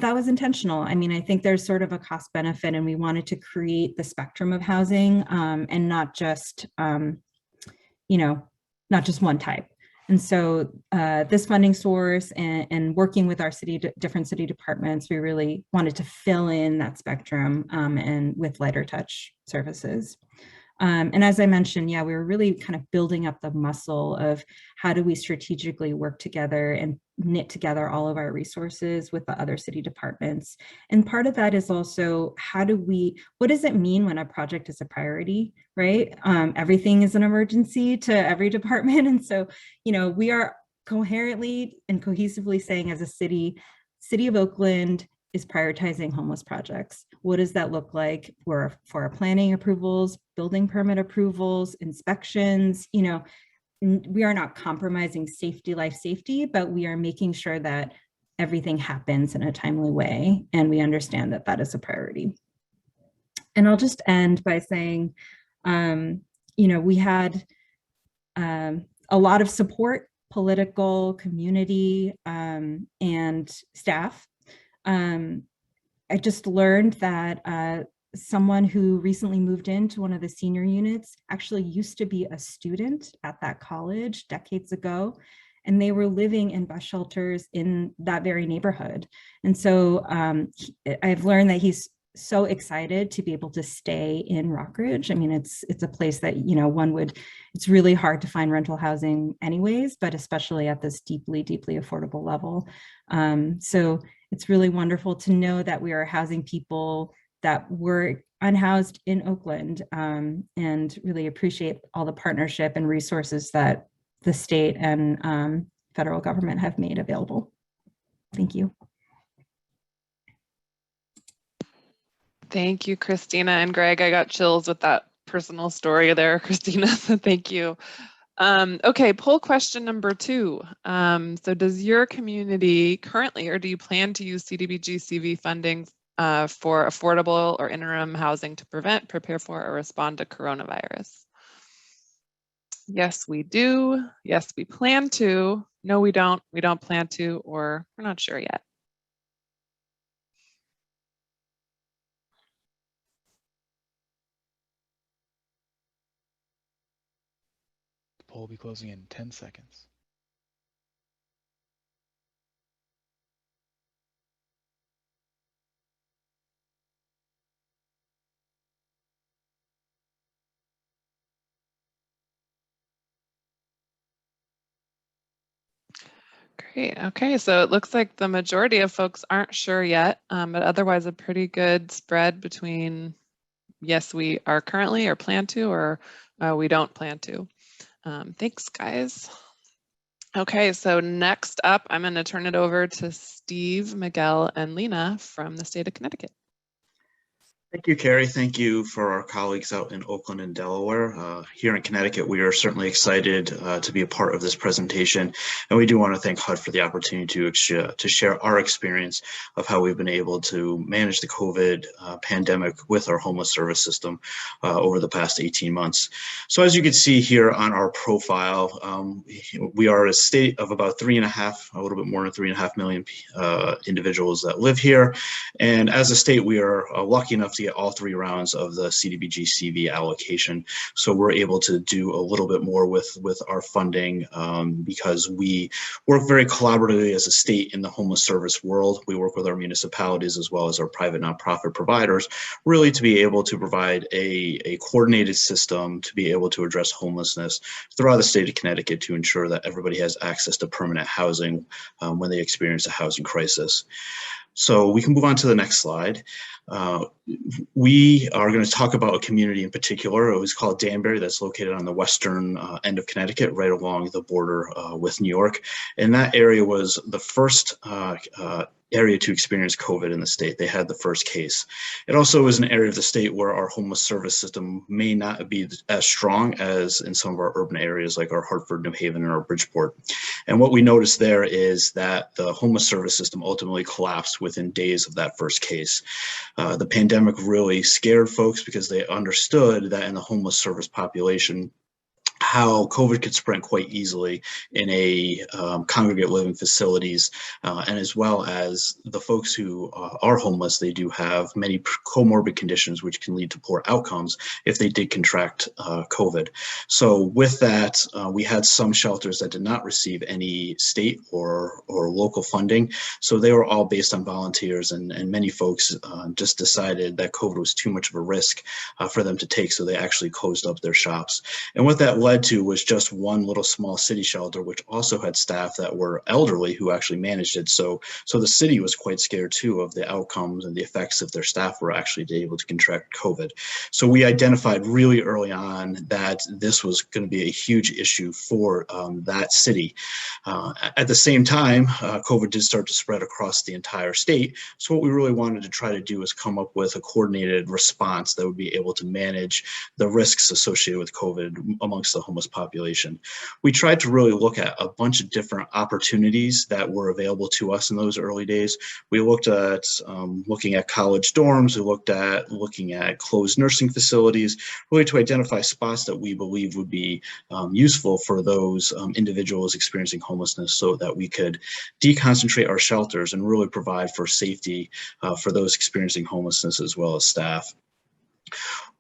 that was intentional. I mean, I think there's sort of a cost benefit, and we wanted to create the spectrum of housing, and not just, you know, not just one type. And so this funding source and working with our different city departments, we really wanted to fill in that spectrum, and with lighter touch services. And as I mentioned, yeah, we were really kind of building up the muscle of how do we strategically work together and knit together all of our resources with the other city departments. And part of that is also what does it mean when a project is a priority, right? Everything is an emergency to every department. And so, you know, we are coherently and cohesively saying as a city of Oakland is prioritizing homeless projects. What does that look like for our planning approvals, building permit approvals, inspections? You know, we are not compromising life safety, but we are making sure that everything happens in a timely way, and we understand that that is a priority. And I'll just end by saying, you know, we had a lot of support, political, community, and staff. I just learned that someone who recently moved into one of the senior units actually used to be a student at that college decades ago, and they were living in bus shelters in that very neighborhood. And so I've learned that he's so excited to be able to stay in Rockridge. I mean, it's a place that, you know, it's really hard to find rental housing anyways, but especially at this deeply, deeply affordable level. So it's really wonderful to know that we are housing people that were unhoused in Oakland, and really appreciate all the partnership and resources that the state and federal government have made available. Thank you. Thank you, Christina and Greg. I got chills with that personal story there, Christina, so thank you. Okay, poll question number 2. So does your community currently, or do you plan to use CDBG-CV funding for affordable or interim housing to prevent, prepare for, or respond to coronavirus? Yes, we do. Yes, we plan to. No, we don't. We don't plan to, or we're not sure yet. Poll will be closing in 10 seconds. Great. Okay, so it looks like the majority of folks aren't sure yet, but otherwise a pretty good spread between yes, we are currently or plan to, or we don't plan to. Thanks, guys. Okay, so next up, I'm going to turn it over to Steve, Miguel, and Lena from the state of Connecticut. Thank you, Carrie. Thank you for our colleagues out in Oakland and Delaware. Here in Connecticut, we are certainly excited to be a part of this presentation. And we do want to thank HUD for the opportunity to share our experience of how we've been able to manage the COVID pandemic with our homeless service system over the past 18 months. So as you can see here on our profile, we are a state of about a little bit more than 3.5 million individuals that live here. And as a state, we are lucky enough to get all 3 rounds of the CDBG-CV allocation. So we're able to do a little bit more with our funding because we work very collaboratively as a state in the homeless service world. We work with our municipalities as well as our private nonprofit providers, really to be able to provide a coordinated system to be able to address homelessness throughout the state of Connecticut to ensure that everybody has access to permanent housing when they experience a housing crisis. So we can move on to the next slide. We are going to talk about a community in particular. It was called Danbury, that's located on the western end of Connecticut, right along the border with New York. And that area was the first area to experience COVID in the state. They had the first case. It also is an area of the state where our homeless service system may not be as strong as in some of our urban areas like our Hartford, New Haven, and our Bridgeport. And what we noticed there is that the homeless service system ultimately collapsed within days of that first case. The pandemic really scared folks because they understood that in the homeless service population, how COVID could spread quite easily in a congregate living facilities, and as well as the folks who are homeless, they do have many comorbid conditions which can lead to poor outcomes if they did contract COVID. So with that, we had some shelters that did not receive any state or local funding. So they were all based on volunteers, and many folks just decided that COVID was too much of a risk for them to take. So they actually closed up their shops. And what that led to was just one little small city shelter, which also had staff that were elderly who actually managed it. So the city was quite scared too of the outcomes and the effects if their staff were actually able to contract COVID. So we identified really early on that this was going to be a huge issue for that city. At the same time, COVID did start to spread across the entire state. So what we really wanted to try to do is come up with a coordinated response that would be able to manage the risks associated with COVID amongst the homeless population. We tried to really look at a bunch of different opportunities that were available to us in those early days. We looked at looking at college dorms. We looked at looking at closed nursing facilities, really to identify spots that we believe would be useful for those individuals experiencing homelessness, so that we could deconcentrate our shelters and really provide for safety for those experiencing homelessness as well as staff.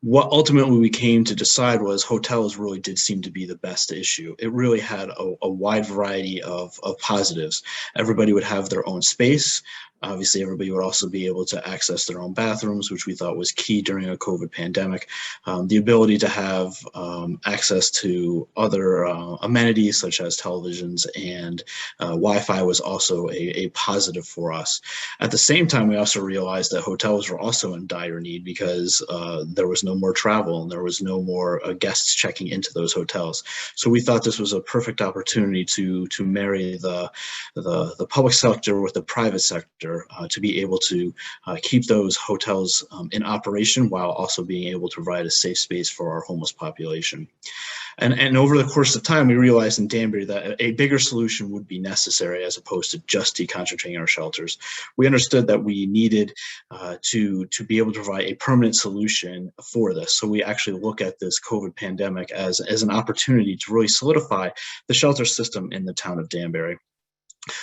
What ultimately we came to decide was hotels really did seem to be the best issue. It really had a wide variety of positives. Everybody would have their own space. Obviously, everybody would also be able to access their own bathrooms, which we thought was key during a COVID pandemic. The ability to have access to other amenities such as televisions and Wi-Fi was also a positive for us. At the same time, we also realized that hotels were also in dire need because there was no more travel and there was no more guests checking into those hotels. So we thought this was a perfect opportunity to marry the public sector with the private sector to be able to keep those hotels in operation while also being able to provide a safe space for our homeless population. And over the course of time, we realized in Danbury that a bigger solution would be necessary as opposed to just deconcentrating our shelters. We understood that we needed to be able to provide a permanent solution for this. So we actually look at this COVID pandemic as an opportunity to really solidify the shelter system in the town of Danbury.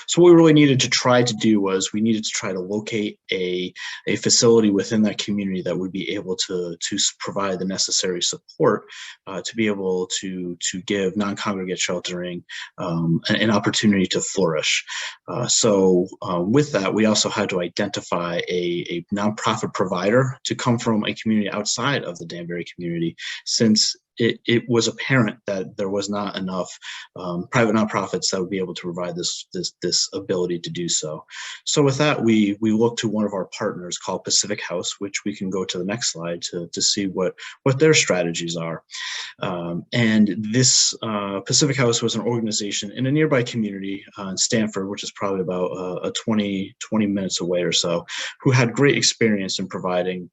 So what we really needed to try to do was we needed to try to locate a facility within that community that would be able to provide the necessary support to be able to give non-congregate sheltering an opportunity to flourish. So with that, we also had to identify a nonprofit provider to come from a community outside of the Danbury community, since it was apparent that there was not enough private nonprofits that would be able to provide this ability to do so. So with that, we looked to one of our partners called Pacific House, which we can go to the next slide to see what their strategies are. And this Pacific House was an organization in a nearby community in Stanford, which is probably about 20 minutes away or so, who had great experience in providing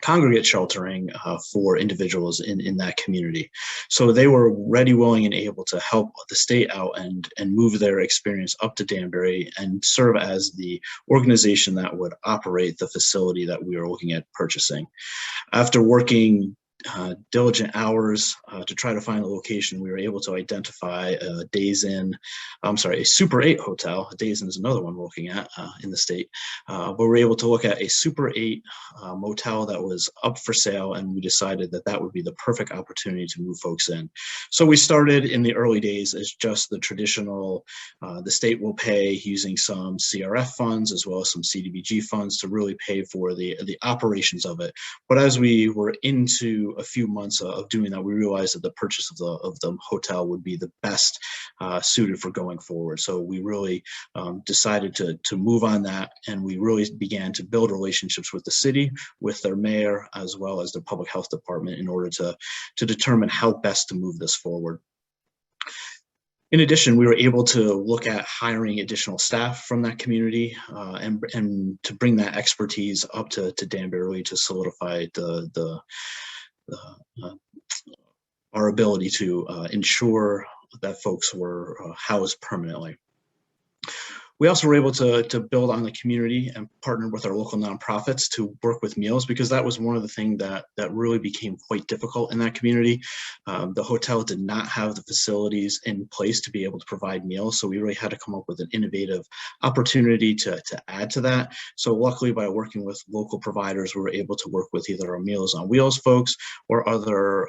congregate sheltering for individuals in that community. So they were ready, willing, and able to help the state out and move their experience up to Danbury and serve as the organization that would operate the facility that we were looking at purchasing. After working diligent hours to try to find a location, we were able to identify a Super 8 hotel. Days Inn is another one we're looking at in the state, but we were able to look at a Super 8 motel that was up for sale, and we decided that would be the perfect opportunity to move folks in. So we started in the early days as just the traditional, the state will pay using some CRF funds as well as some CDBG funds to really pay for the operations of it. But as we were into a few months of doing that, we realized that the purchase of the hotel would be the best suited for going forward. So we really decided to move on that, and we really began to build relationships with the city, with their mayor, as well as the public health department in order to determine how best to move this forward. In addition, we were able to look at hiring additional staff from that community and to bring that expertise up to Danbury to solidify our ability to ensure that folks were housed permanently. We also were able to build on the community and partner with our local nonprofits to work with meals, because that was one of the things that really became quite difficult in that community. The hotel did not have the facilities in place to be able to provide meals, so we really had to come up with an innovative opportunity to add to that. So luckily, by working with local providers, we were able to work with either our Meals on Wheels folks or other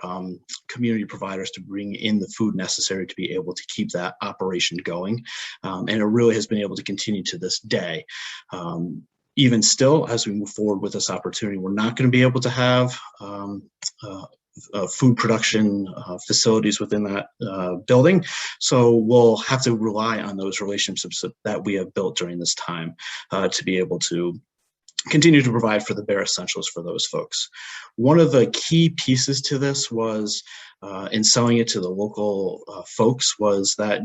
community providers to bring in the food necessary to be able to keep that operation going. And it really has been able to continue to this day. Even still, as we move forward with this opportunity, we're not going to be able to have food production facilities within that building. So we'll have to rely on those relationships that we have built during this time to be able to continue to provide for the bare essentials for those folks. One of the key pieces to this was in selling it to the local folks was that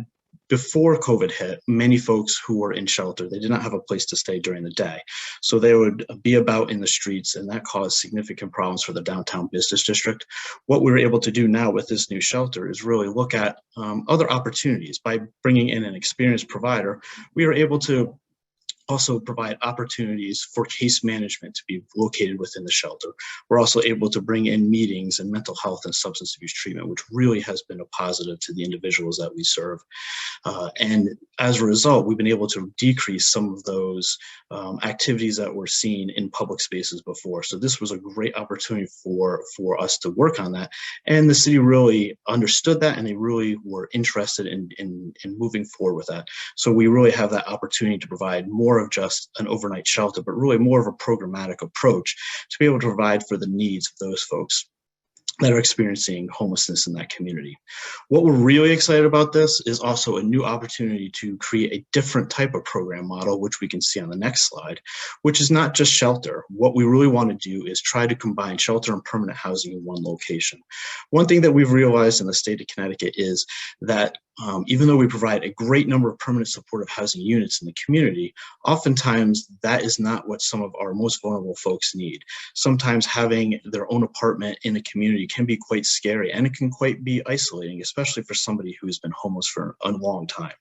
before COVID hit, many folks who were in shelter, they did not have a place to stay during the day. So they would be about in the streets, and that caused significant problems for the downtown business district. What we were able to do now with this new shelter is really look at other opportunities. By bringing in an experienced provider, we were able to also provide opportunities for case management to be located within the shelter. We're also able to bring in meetings and mental health and substance abuse treatment, which really has been a positive to the individuals that we serve. And as a result, we've been able to decrease some of those activities that were seen in public spaces before. So this was a great opportunity for us to work on that. And the city really understood that, and they really were interested in moving forward with that. So we really have that opportunity to provide more of just an overnight shelter, but really more of a programmatic approach to be able to provide for the needs of those folks that are experiencing homelessness in that community. What we're really excited about this is also a new opportunity to create a different type of program model, which we can see on the next slide, which is not just shelter. What we really want to do is try to combine shelter and permanent housing in one location. One thing that we've realized in the state of Connecticut is that even though we provide a great number of permanent supportive housing units in the community, oftentimes that is not what some of our most vulnerable folks need. Sometimes having their own apartment in a community can be quite scary, and it can quite be isolating, especially for somebody who's been homeless for a long time.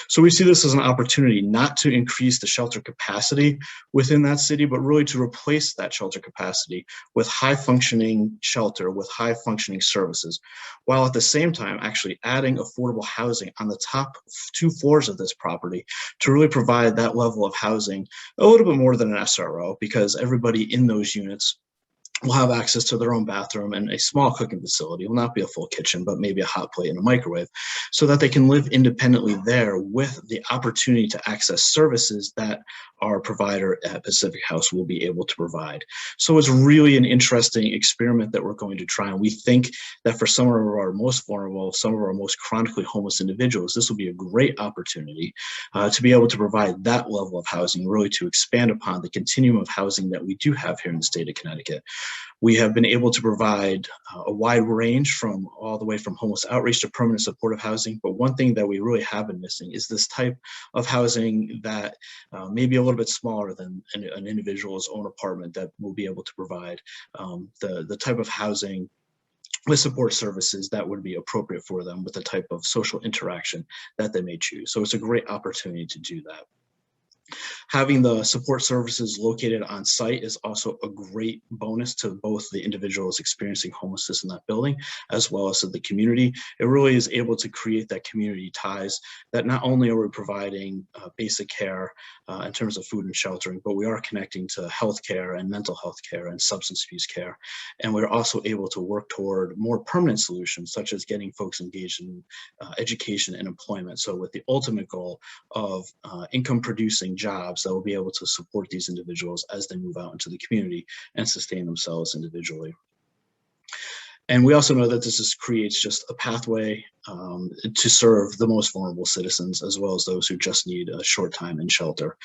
So we see this as an opportunity not to increase the shelter capacity within that city, but really to replace that shelter capacity with high-functioning shelter, with high-functioning services, while at the same time actually adding affordable housing on the top 2 floors of this property to really provide that level of housing a little bit more than an SRO, because everybody in those units will have access to their own bathroom and a small cooking facility. It will not be a full kitchen, but maybe a hot plate and a microwave, so that they can live independently there with the opportunity to access services that our provider at Pacific House will be able to provide. So it's really an interesting experiment that we're going to try. And we think that for some of our most vulnerable, some of our most chronically homeless individuals, this will be a great opportunity to be able to provide that level of housing, really to expand upon the continuum of housing that we do have here in the state of Connecticut. We have been able to provide a wide range from all the way from homeless outreach to permanent supportive housing. But one thing that we really have been missing is this type of housing that may be a little bit smaller than an individual's own apartment, that will be able to provide the type of housing with support services that would be appropriate for them, with the type of social interaction that they may choose. So it's a great opportunity to do that. Having the support services located on site is also a great bonus to both the individuals experiencing homelessness in that building, as well as to the community. It really is able to create that community ties that not only are we providing basic care in terms of food and sheltering, but we are connecting to healthcare and mental health care and substance abuse care. And we're also able to work toward more permanent solutions, such as getting folks engaged in education and employment. So with the ultimate goal of income producing jobs that will be able to support these individuals as they move out into the community and sustain themselves individually. And we also know that this creates just a pathway to serve the most vulnerable citizens, as well as those who just need a short time in shelter.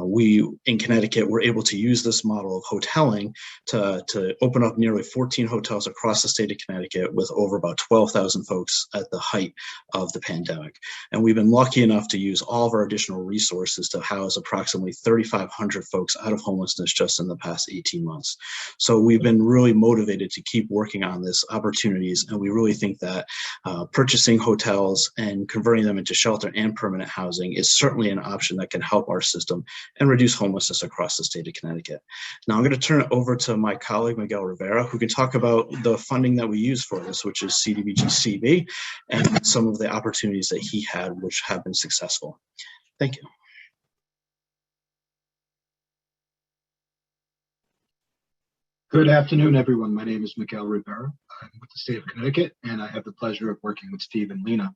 We, in Connecticut, were able to use this model of hoteling to open up nearly 14 hotels across the state of Connecticut, with over about 12,000 folks at the height of the pandemic. And we've been lucky enough to use all of our additional resources to house approximately 3,500 folks out of homelessness just in the past 18 months. So we've been really motivated to keep working on this opportunities, and we really think that purchasing purchasing hotels and converting them into shelter and permanent housing is certainly an option that can help our system and reduce homelessness across the state of Connecticut. Now I'm going to turn it over to my colleague, Miguel Rivera, who can talk about the funding that we use for this, which is CDBG-CV, and some of the opportunities that he had, which have been successful. Thank you. Good afternoon, everyone. My name is Miguel Rivera. I'm with the state of Connecticut, and I have the pleasure of working with Steve and Lena.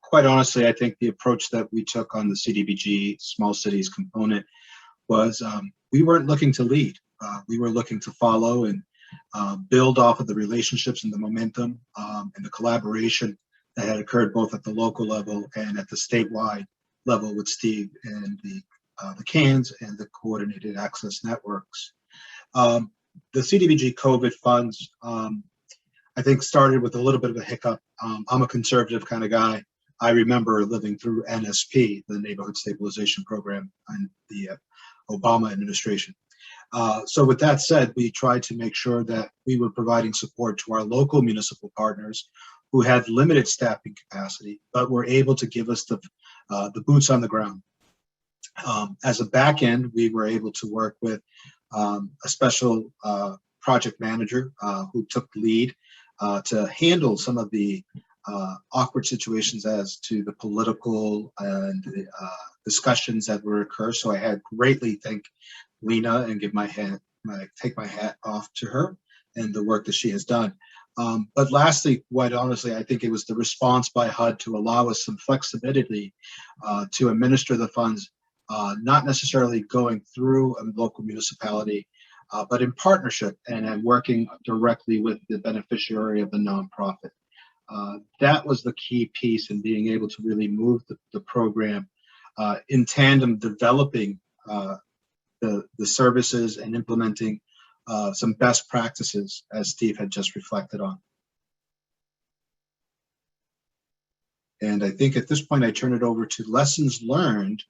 Quite honestly, I think the approach that we took on the CDBG small cities component was we weren't looking to lead. We were looking to follow and build off of the relationships and the momentum and the collaboration that had occurred both at the local level and at the statewide level with Steve and the CANs and the coordinated access networks. The CDBG COVID funds, I think, started with a little bit of a hiccup. I'm a conservative kind of guy. I remember living through NSP, the Neighborhood Stabilization Program, and the Obama administration. So with that said, we tried to make sure that we were providing support to our local municipal partners who had limited staffing capacity, but were able to give us the boots on the ground. As a back end, we were able to work with a special project manager who took the lead to handle some of the awkward situations as to the political and the, discussions that would occur. So I had greatly thank Lena and take my hat off to her and the work that she has done. But lastly, quite honestly, I think it was the response by HUD to allow us some flexibility to administer the funds, not necessarily going through a local municipality, but in partnership and working directly with the beneficiary of the nonprofit. That was the key piece in being able to really move the program in tandem, developing the services and implementing some best practices, as Steve had just reflected on. And I think at this point, I turn it over to lessons learned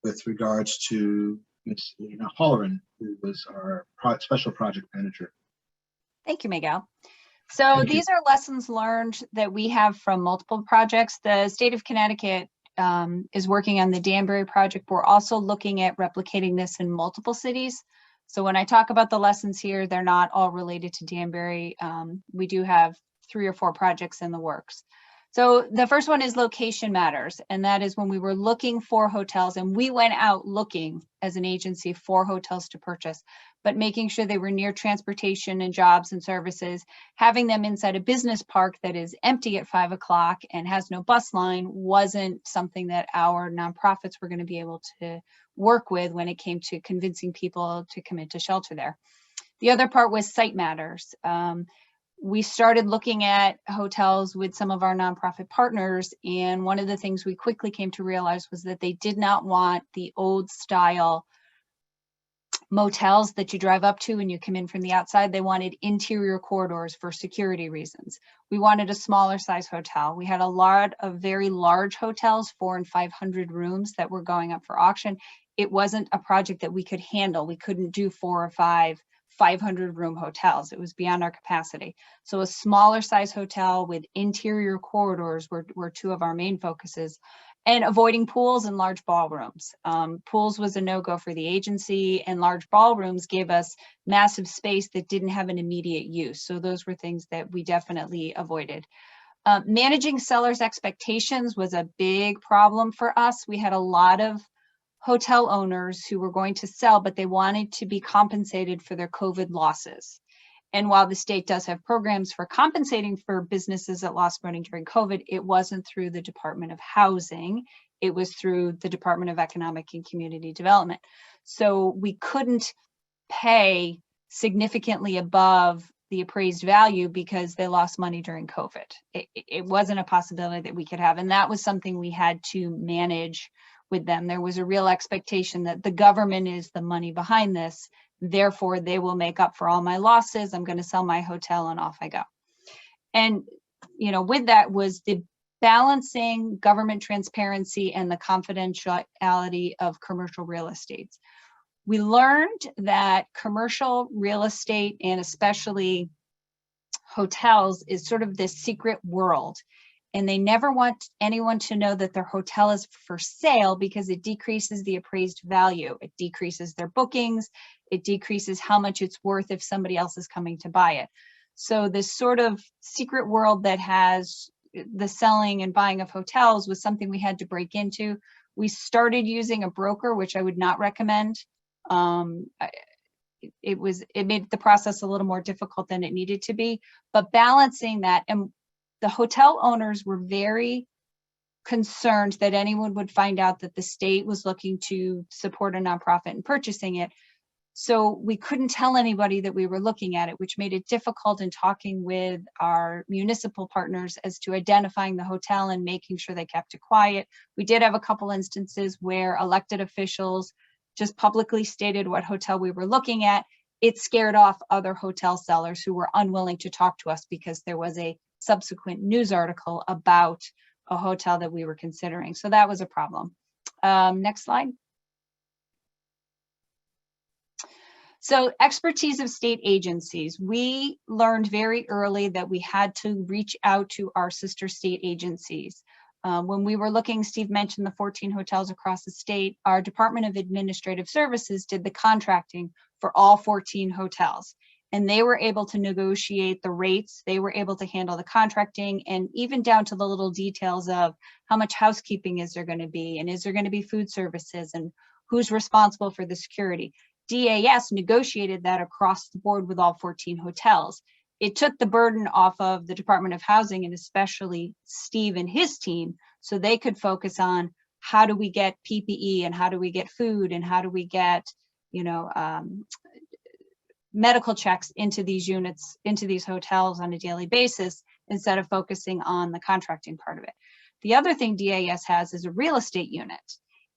with regards to Ms. Lena Holleran, who was our special project manager. Thank you, Miguel. So these are lessons learned that we have from multiple projects. The state of Connecticut is working on the Danbury project. We're also looking at replicating this in multiple cities. So when I talk about the lessons here, they're not all related to Danbury. We do have 3 or 4 projects in the works. So the first one is location matters. And that is when we were looking for hotels, and we went out looking as an agency for hotels to purchase, but making sure they were near transportation and jobs and services. Having them inside a business park that is empty at 5 o'clock and has no bus line wasn't something that our nonprofits were going to be able to work with when it came to convincing people to commit to shelter there. The other part was site matters. We started looking at hotels with some of our nonprofit partners, and one of the things we quickly came to realize was that they did not want the old style motels that you drive up to and you come in from the outside. They wanted interior corridors for security reasons. We wanted a smaller size hotel. We had a lot of very large hotels, 400 and 500 rooms, that were going up for auction. It wasn't a project that we could handle. We couldn't do 4 or 5 500-room hotels. It was beyond our capacity. So a smaller size hotel with interior corridors were 2 of our main focuses, and avoiding pools and large ballrooms. Pools was a no-go for the agency, and large ballrooms gave us massive space that didn't have an immediate use. So those were things that we definitely avoided. Managing sellers' expectations was a big problem for us. We had a lot of hotel owners who were going to sell, but they wanted to be compensated for their COVID losses. And while the state does have programs for compensating for businesses that lost money during COVID, it wasn't through the Department of Housing. It was through the Department of Economic and Community Development. So we couldn't pay significantly above the appraised value because they lost money during COVID. It wasn't a possibility that we could have. And that was something we had to manage with them. There was a real expectation that the government is the money behind this. Therefore, they will make up for all my losses. I'm going to sell my hotel and off I go. And, you know, with that was the balancing government transparency and the confidentiality of commercial real estate. We learned that commercial real estate, and especially hotels is sort of this secret world. And they never want anyone to know that their hotel is for sale because it decreases the appraised value. It decreases their bookings. It decreases how much it's worth if somebody else is coming to buy it. So this sort of secret world that has the selling and buying of hotels was something we had to break into. We started using a broker, which I would not recommend. It made the process a little more difficult than it needed to be, but balancing that, and the hotel owners were very concerned that anyone would find out that the state was looking to support a nonprofit and purchasing it. So we couldn't tell anybody that we were looking at it, which made it difficult in talking with our municipal partners as to identifying the hotel and making sure they kept it quiet. We did have a couple instances where elected officials just publicly stated what hotel we were looking at. It scared off other hotel sellers who were unwilling to talk to us because there was a subsequent news article about a hotel that we were considering. So that was a problem. Next slide. So expertise of state agencies. We learned very early that we had to reach out to our sister state agencies. When we were looking, Steve mentioned the 14 hotels across the state. Our Department of Administrative Services did the contracting for all 14 hotels, and they were able to negotiate the rates. They were able to handle the contracting, and even down to the little details of how much housekeeping is there going to be, and is there going to be food services, and who's responsible for the security. DAS negotiated that across the board with all 14 hotels. It took the burden off of the Department of Housing, and especially Steve and his team, so they could focus on how do we get PPE, and how do we get food, and how do we get, medical checks into these units, into these hotels on a daily basis, instead of focusing on the contracting part of it. The other thing DAS has is a real estate unit,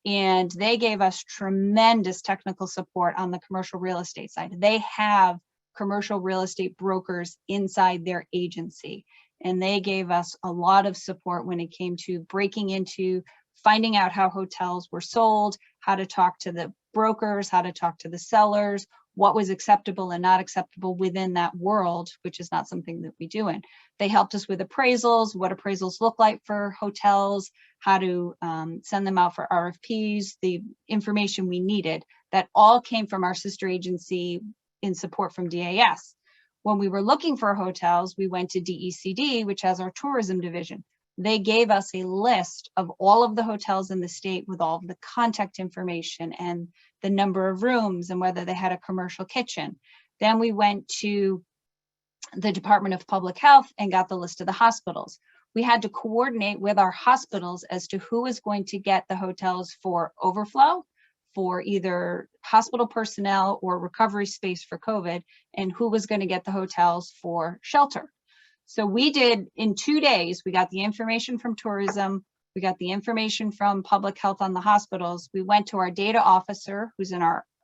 and they gave us tremendous technical support on the commercial real estate side. They have commercial real estate brokers inside their agency, and they gave us a lot of support when it came to breaking into finding out how hotels were sold, how to talk to the brokers, how to talk to the sellers, what was acceptable and not acceptable within that world, which is not something that we do in. They helped us with appraisals, what appraisals look like for hotels, how to send them out for RFPs, the information we needed. That all came from our sister agency in support from DAS. When we were looking for hotels, we went to DECD, which has our tourism division. They gave us a list of all of the hotels in the state with all of the contact information and the number of rooms and whether they had a commercial kitchen. Then we went to the Department of Public Health and got the list of the hospitals. We had to coordinate with our hospitals as to who is going to get the hotels for overflow, for either hospital personnel or recovery space for COVID, and who was going to get the hotels for shelter. So we did, in 2 days, we got the information from tourism, we got the information from public health on the hospitals. We went to our data officer, who's in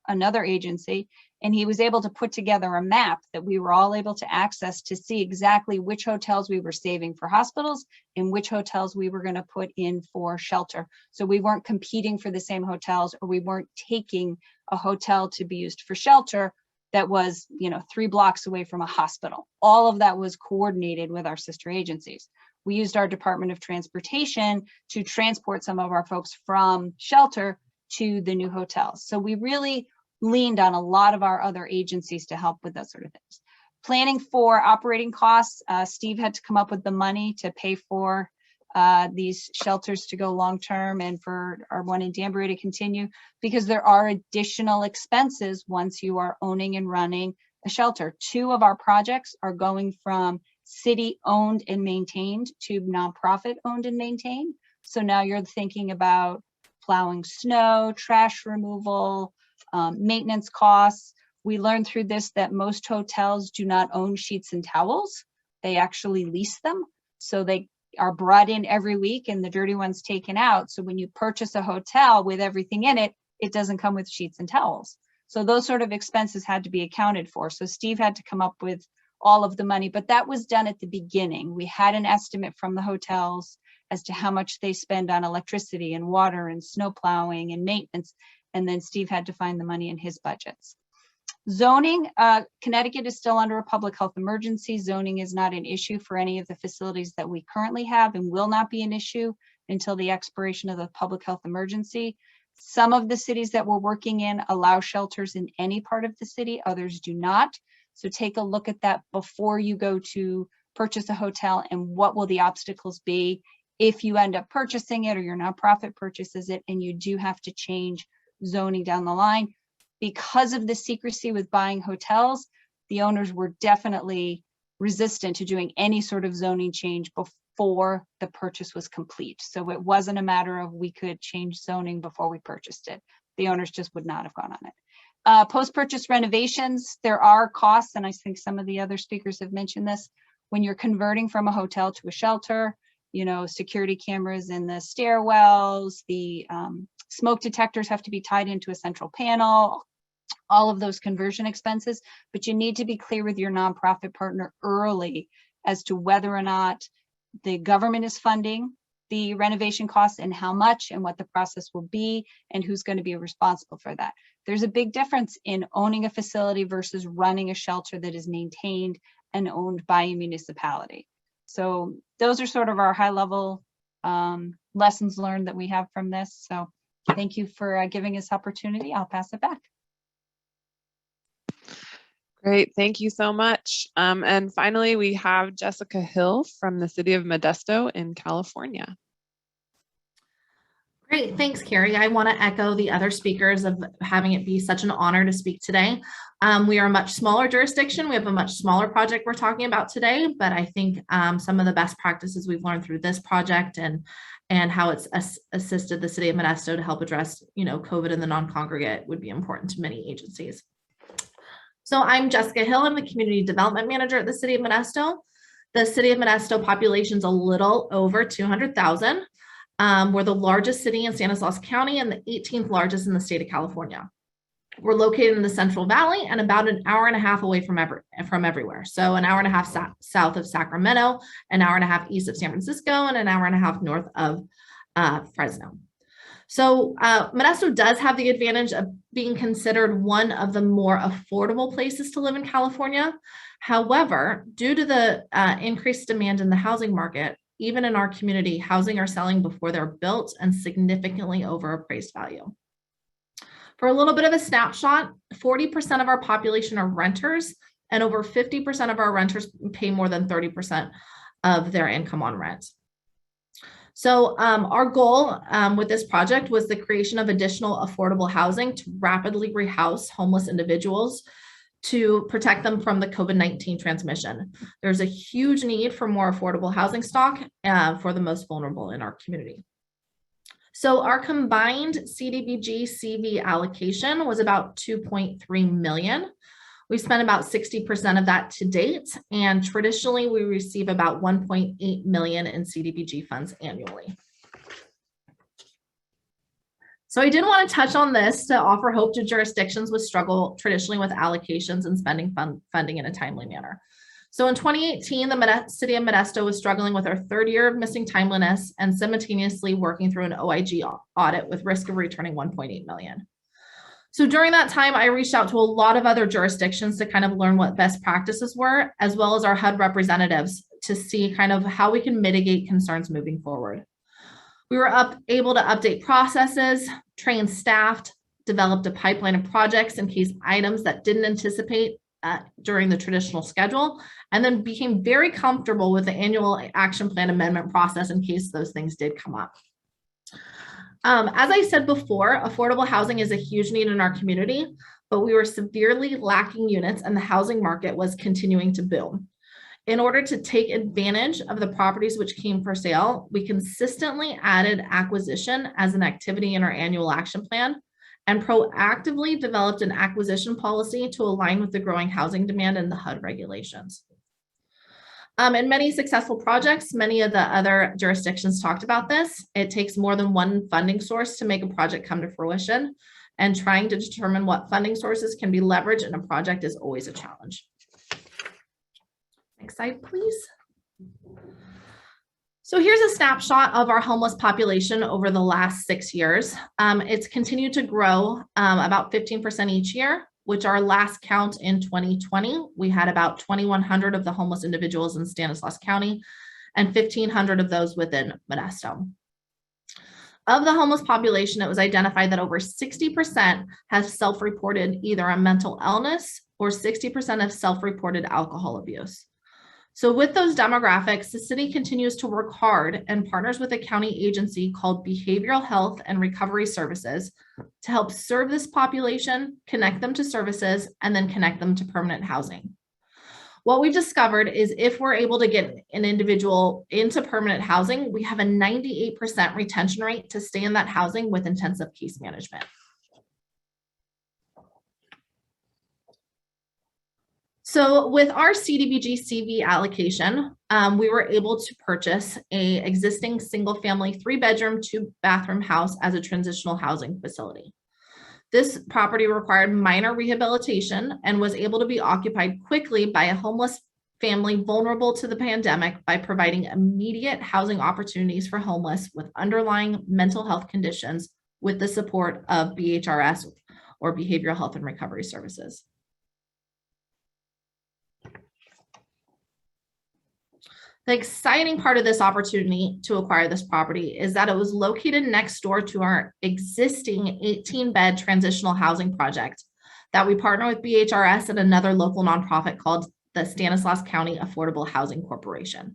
another agency, and he was able to put together a map that we were all able to access to see exactly which hotels we were saving for hospitals and which hotels we were going to put in for shelter. So we weren't competing for the same hotels, or we weren't taking a hotel to be used for shelter that was, 3 blocks away from a hospital. All of that was coordinated with our sister agencies. We used our Department of Transportation to transport some of our folks from shelter to the new hotels. So we really leaned on a lot of our other agencies to help with that sort of things. Planning for operating costs, Steve had to come up with the money to pay for these shelters to go long-term and for our one in Danbury to continue, because there are additional expenses once you are owning and running a shelter. 2 of our projects are going from city owned and maintained to nonprofit owned and maintained. So now you're thinking about plowing snow, trash removal, maintenance costs. We learned through this that most hotels do not own sheets and towels. They actually lease them. So they are brought in every week and the dirty ones taken out. So when you purchase a hotel with everything in it, it doesn't come with sheets and towels. So those sort of expenses had to be accounted for. So Steve had to come up with all of the money, but that was done at the beginning. We had an estimate from the hotels as to how much they spend on electricity and water and snow plowing and maintenance. And then Steve had to find the money in his budgets. Zoning, Connecticut is still under a public health emergency. Zoning is not an issue for any of the facilities that we currently have and will not be an issue until the expiration of the public health emergency. Some of the cities that we're working in allow shelters in any part of the city, others do not. So take a look at that before you go to purchase a hotel, and what will the obstacles be if you end up purchasing it or your nonprofit purchases it and you do have to change zoning down the line. Because of the secrecy with buying hotels, the owners were definitely resistant to doing any sort of zoning change before the purchase was complete. So it wasn't a matter of we could change zoning before we purchased it. The owners just would not have gone on it. Post-purchase renovations, there are costs, and I think some of the other speakers have mentioned this. When you're converting from a hotel to a shelter, you know, security cameras in the stairwells, the smoke detectors have to be tied into a central panel, all of those conversion expenses, but you need to be clear with your nonprofit partner early as to whether or not the government is funding the renovation costs and how much and what the process will be and who's going to be responsible for that. There's a big difference in owning a facility versus running a shelter that is maintained and owned by a municipality. So those are sort of our high level lessons learned that we have from this. So thank you for giving us opportunity. I'll pass it back. Great, thank you so much. And finally, we have Jessica Hill from the city of Modesto in California. Great, thanks, Carrie. I want to echo the other speakers of having it be such an honor to speak today. We are a much smaller jurisdiction. We have a much smaller project we're talking about today, but I think some of the best practices we've learned through this project and how it's assisted the city of Modesto to help address, you know, COVID in the non-congregate would be important to many agencies. So I'm Jessica Hill. I'm the Community Development Manager at the City of Modesto. The City of Modesto population is a little over 200,000. We're the largest city in Stanislaus County and the 18th largest in the state of California. We're located in the Central Valley and about an hour and a half away from everywhere. So an hour and a half south of Sacramento, an hour and a half east of San Francisco, and an hour and a half north of Fresno. So Modesto does have the advantage of being considered one of the more affordable places to live in California. However, due to the increased demand in the housing market, even in our community, housing are selling before they're built and significantly over appraised value. For a little bit of a snapshot, 40% of our population are renters, and over 50% of our renters pay more than 30% of their income on rent. So our goal with this project was the creation of additional affordable housing to rapidly rehouse homeless individuals to protect them from the COVID-19 transmission. There's a huge need for more affordable housing stock for the most vulnerable in our community. So our combined CDBG-CV allocation was about 2.3 million. We spent about 60% of that to date, and traditionally we receive about 1.8 million in CDBG funds annually. So I did want to touch on this to offer hope to jurisdictions which struggle traditionally with allocations and spending funding in a timely manner. So in 2018, the city of Modesto was struggling with our third year of missing timeliness and simultaneously working through an OIG audit with risk of returning 1.8 million. So during that time, I reached out to a lot of other jurisdictions to kind of learn what best practices were, as well as our HUD representatives to see kind of how we can mitigate concerns moving forward. We were able to update processes, train staff, developed a pipeline of projects in case items that didn't anticipate during the traditional schedule, and then became very comfortable with the annual action plan amendment process in case those things did come up. As I said before, affordable housing is a huge need in our community, but we were severely lacking units and the housing market was continuing to boom. In order to take advantage of the properties which came for sale, we consistently added acquisition as an activity in our annual action plan and proactively developed an acquisition policy to align with the growing housing demand and the HUD regulations. In many successful projects, many of the other jurisdictions talked about this. It takes more than one funding source to make a project come to fruition, and trying to determine what funding sources can be leveraged in a project is always a challenge. Next slide, please. So here's a snapshot of our homeless population over the last 6 years. It's continued to grow about 15% each year. which our last count in 2020, we had about 2,100 of the homeless individuals in Stanislaus County and 1,500 of those within Modesto. Of the homeless population, it was identified that over 60% have self-reported either a mental illness or 60% have self-reported alcohol abuse. So with those demographics, the city continues to work hard and partners with a county agency called Behavioral Health and Recovery Services to help serve this population, connect them to services, and then connect them to permanent housing. What we've discovered is if we're able to get an individual into permanent housing, we have a 98% retention rate to stay in that housing with intensive case management. So with our CDBG-CV allocation, we were able to purchase a existing single family 3-bedroom, 2-bathroom house as a transitional housing facility. This property required minor rehabilitation and was able to be occupied quickly by a homeless family vulnerable to the pandemic by providing immediate housing opportunities for homeless with underlying mental health conditions with the support of BHRS or Behavioral Health and Recovery Services. The exciting part of this opportunity to acquire this property is that it was located next door to our existing 18-bed transitional housing project that we partner with BHRS and another local nonprofit called the Stanislaus County Affordable Housing Corporation.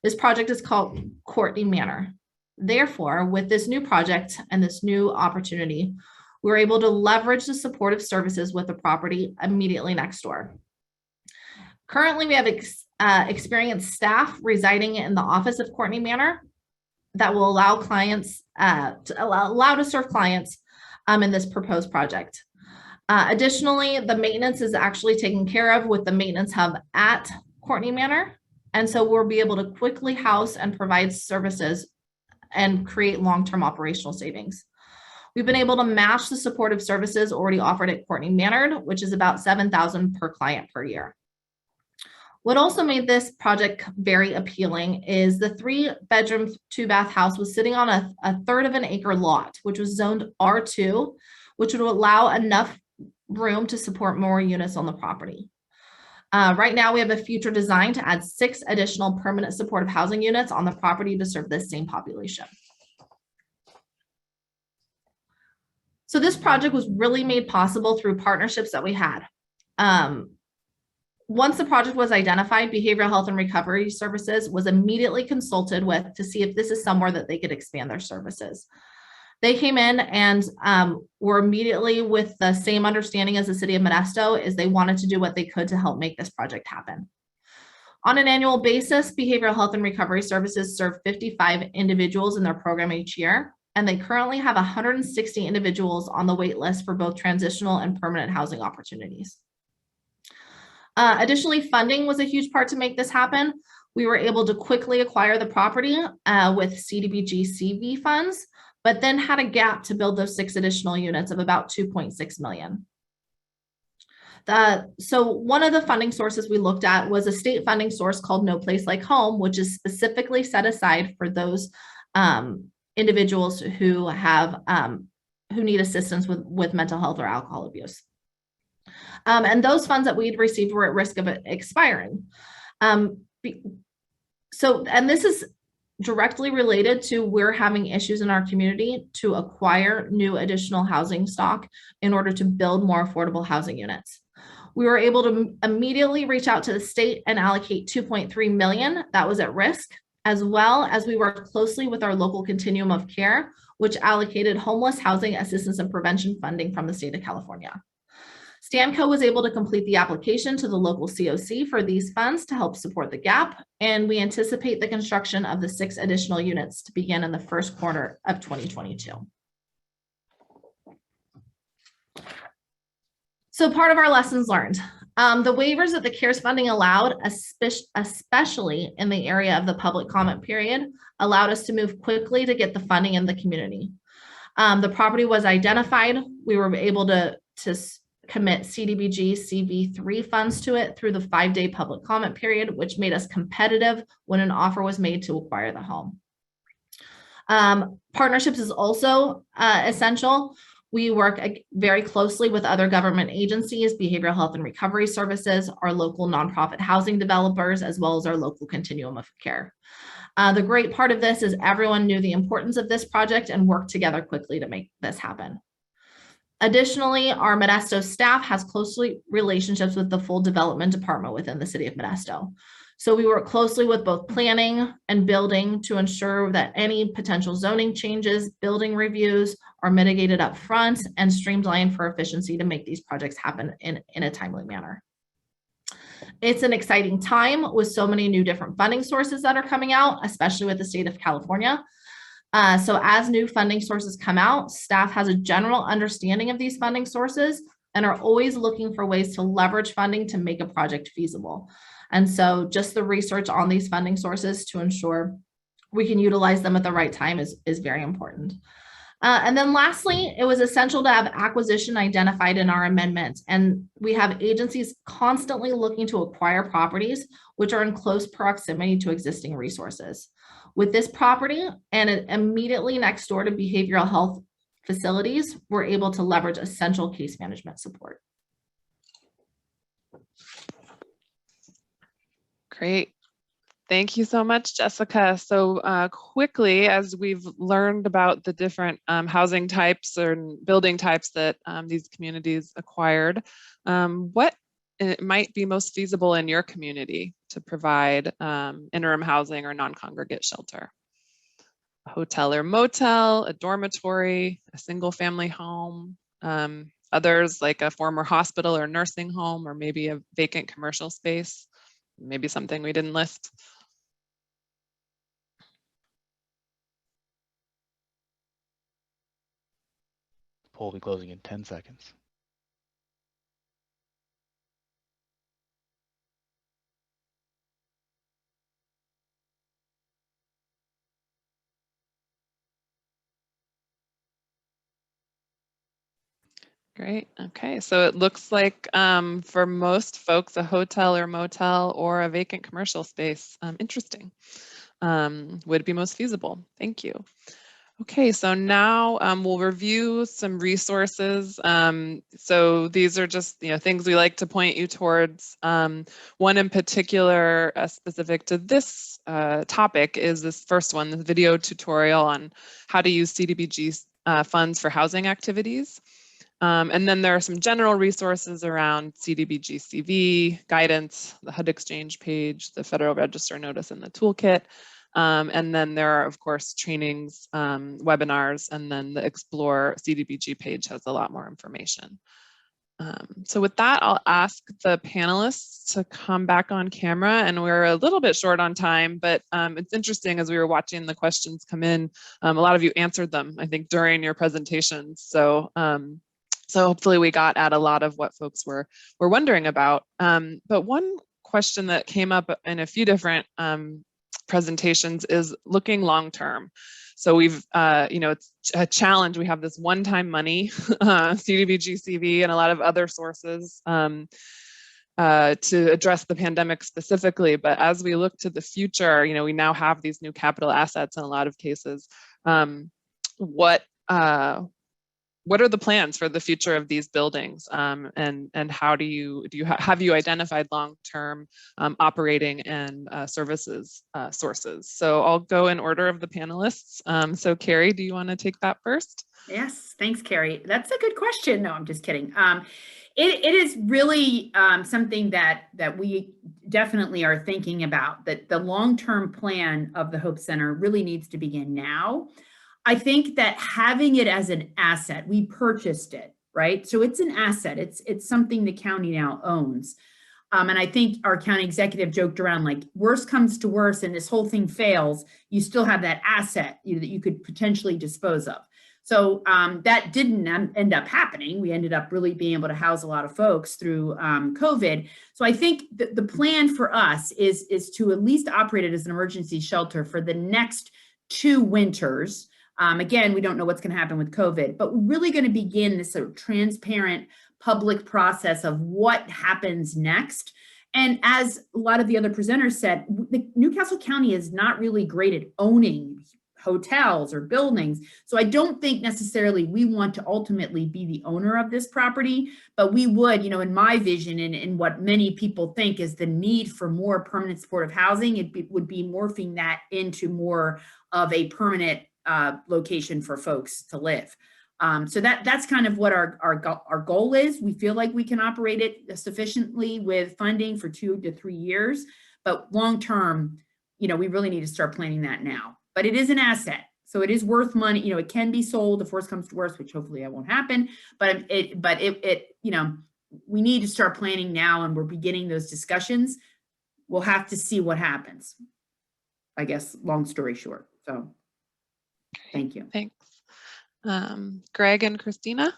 This project is called Courtney Manor. Therefore, with this new project and this new opportunity, we were able to leverage the supportive services with the property immediately next door. Currently, we have experienced staff residing in the office of Courtney Manor that will allow clients to serve clients in this proposed project. Additionally, the maintenance is actually taken care of with the maintenance hub at Courtney Manor, and so we'll be able to quickly house and provide services and create long-term operational savings. We've been able to match the supportive services already offered at Courtney Manor, which is about $7,000 per client per year. What also made this project very appealing is the 3-bedroom, 2-bath house was sitting on a 1/3 of an acre lot, which was zoned R2, which would allow enough room to support more units on the property. Right now, we have a future design to add 6 additional permanent supportive housing units on the property to serve this same population. So this project was really made possible through partnerships that we had. Once the project was identified, Behavioral Health and Recovery Services was immediately consulted with to see if this is somewhere that they could expand their services. They came in and were immediately with the same understanding as the city of Modesto, is they wanted to do what they could to help make this project happen. On an annual basis, Behavioral Health and Recovery Services serve 55 individuals in their program each year, and they currently have 160 individuals on the wait list for both transitional and permanent housing opportunities. Additionally, funding was a huge part to make this happen. We were able to quickly acquire the property with CDBG-CV funds, but then had a gap to build those 6 additional units of about $2.6 million. So one of the funding sources we looked at was a state funding source called No Place Like Home, which is specifically set aside for those individuals who have who need assistance with mental health or alcohol abuse. And those funds that we'd received were at risk of expiring. And this is directly related to we're having issues in our community to acquire new additional housing stock in order to build more affordable housing units. We were able to immediately reach out to the state and allocate $2.3 million that was at risk, as well as we worked closely with our local continuum of care, which allocated homeless housing assistance and prevention funding from the state of California. Stamco was able to complete the application to the local COC for these funds to help support the gap, and we anticipate the construction of the 6 additional units to begin in the first quarter of 2022. So part of our lessons learned, the waivers that the CARES funding allowed, especially in the area of the public comment period, allowed us to move quickly to get the funding in the community. The property was identified. We were able to commit CDBG-CV 3 funds to it through the 5-day public comment period, which made us competitive when an offer was made to acquire the home. Partnerships is also essential. We work very closely with other government agencies, behavioral health and recovery services, our local nonprofit housing developers, as well as our local continuum of care. The great part of this is everyone knew the importance of this project and worked together quickly to make this happen. Additionally, our Modesto staff has closely relationships with the full development department within the city of Modesto. So we work closely with both planning and building to ensure that any potential zoning changes, building reviews are mitigated up front and streamlined for efficiency to make these projects happen in a timely manner. It's an exciting time with so many new different funding sources that are coming out, especially with the state of California. So as new funding sources come out, staff has a general understanding of these funding sources and are always looking for ways to leverage funding to make a project feasible. And so just the research on these funding sources to ensure we can utilize them at the right time is very important. And then lastly, it was essential to have acquisition identified in our amendment. And we have agencies constantly looking to acquire properties which are in close proximity to existing resources. With this property and immediately next door to behavioral health facilities, we're able to leverage essential case management support. Great. Thank you so much, Jessica. So quickly, as we've learned about the different housing types or building types that these communities acquired, what might be most feasible in your community to provide interim housing or non-congregate shelter? A hotel or motel, a dormitory, a single family home, others like a former hospital or nursing home, or maybe a vacant commercial space. Maybe something we didn't list. The poll will be closing in 10 seconds. Great. Okay. So it looks like for most folks, a hotel or motel or a vacant commercial space, interesting, would be most feasible. Thank you. Okay, so now we'll review some resources. So these are just things we like to point you towards. One in particular specific to this topic is this first one, the video tutorial on how to use CDBG funds for housing activities. And then there are some general resources around CDBG-CV, guidance, the HUD exchange page, the Federal Register notice, and the toolkit. And then there are, of course, trainings, webinars, and then the Explore CDBG page has a lot more information. So with that, I'll ask the panelists to come back on camera, and we're a little bit short on time, but it's interesting as we were watching the questions come in, a lot of you answered them, I think, during your presentations. So hopefully we got at a lot of what folks were wondering about. But one question that came up in a few different presentations is looking long-term. So we've, it's a challenge. We have this one-time money, CDBG-CV, and a lot of other sources to address the pandemic specifically. But as we look to the future, we now have these new capital assets in a lot of cases. What are the plans for the future of these buildings, and how have you identified long-term operating and services sources? So I'll go in order of the panelists. So Carrie, do you want to take that first? Yes, thanks, Carrie. That's a good question. No, I'm just kidding. It is really something that we definitely are thinking about, that the long-term plan of the Hope Center really needs to begin now. I think that having it as an asset, we purchased it, right? So it's an asset. It's something the county now owns. And I think our county executive joked around, like, worst comes to worst and this whole thing fails, you still have that asset that you could potentially dispose of. So that didn't end up happening. We ended up really being able to house a lot of folks through COVID. So I think the plan for us is to at least operate it as an emergency shelter for the next 2 winters. Again, we don't know what's going to happen with COVID, but we're really going to begin this sort of transparent public process of what happens next. And as a lot of the other presenters said, Newcastle County is not really great at owning hotels or buildings. So I don't think necessarily we want to ultimately be the owner of this property, but we would, you know, in my vision and what many people think is the need for more permanent supportive housing, it would be morphing that into more of a permanent location for folks to live. So that's kind of what our goal is. We feel like we can operate it sufficiently with funding for 2 to 3 years, but long-term, you know, we really need to start planning that now. But it is an asset, so it is worth money. You know, it can be sold if worse comes to worse, which hopefully that won't happen. But it, you know, we need to start planning now, and we're beginning those discussions. We'll have to see what happens, I guess, long story short. So thank you. Thanks. Greg and Christina?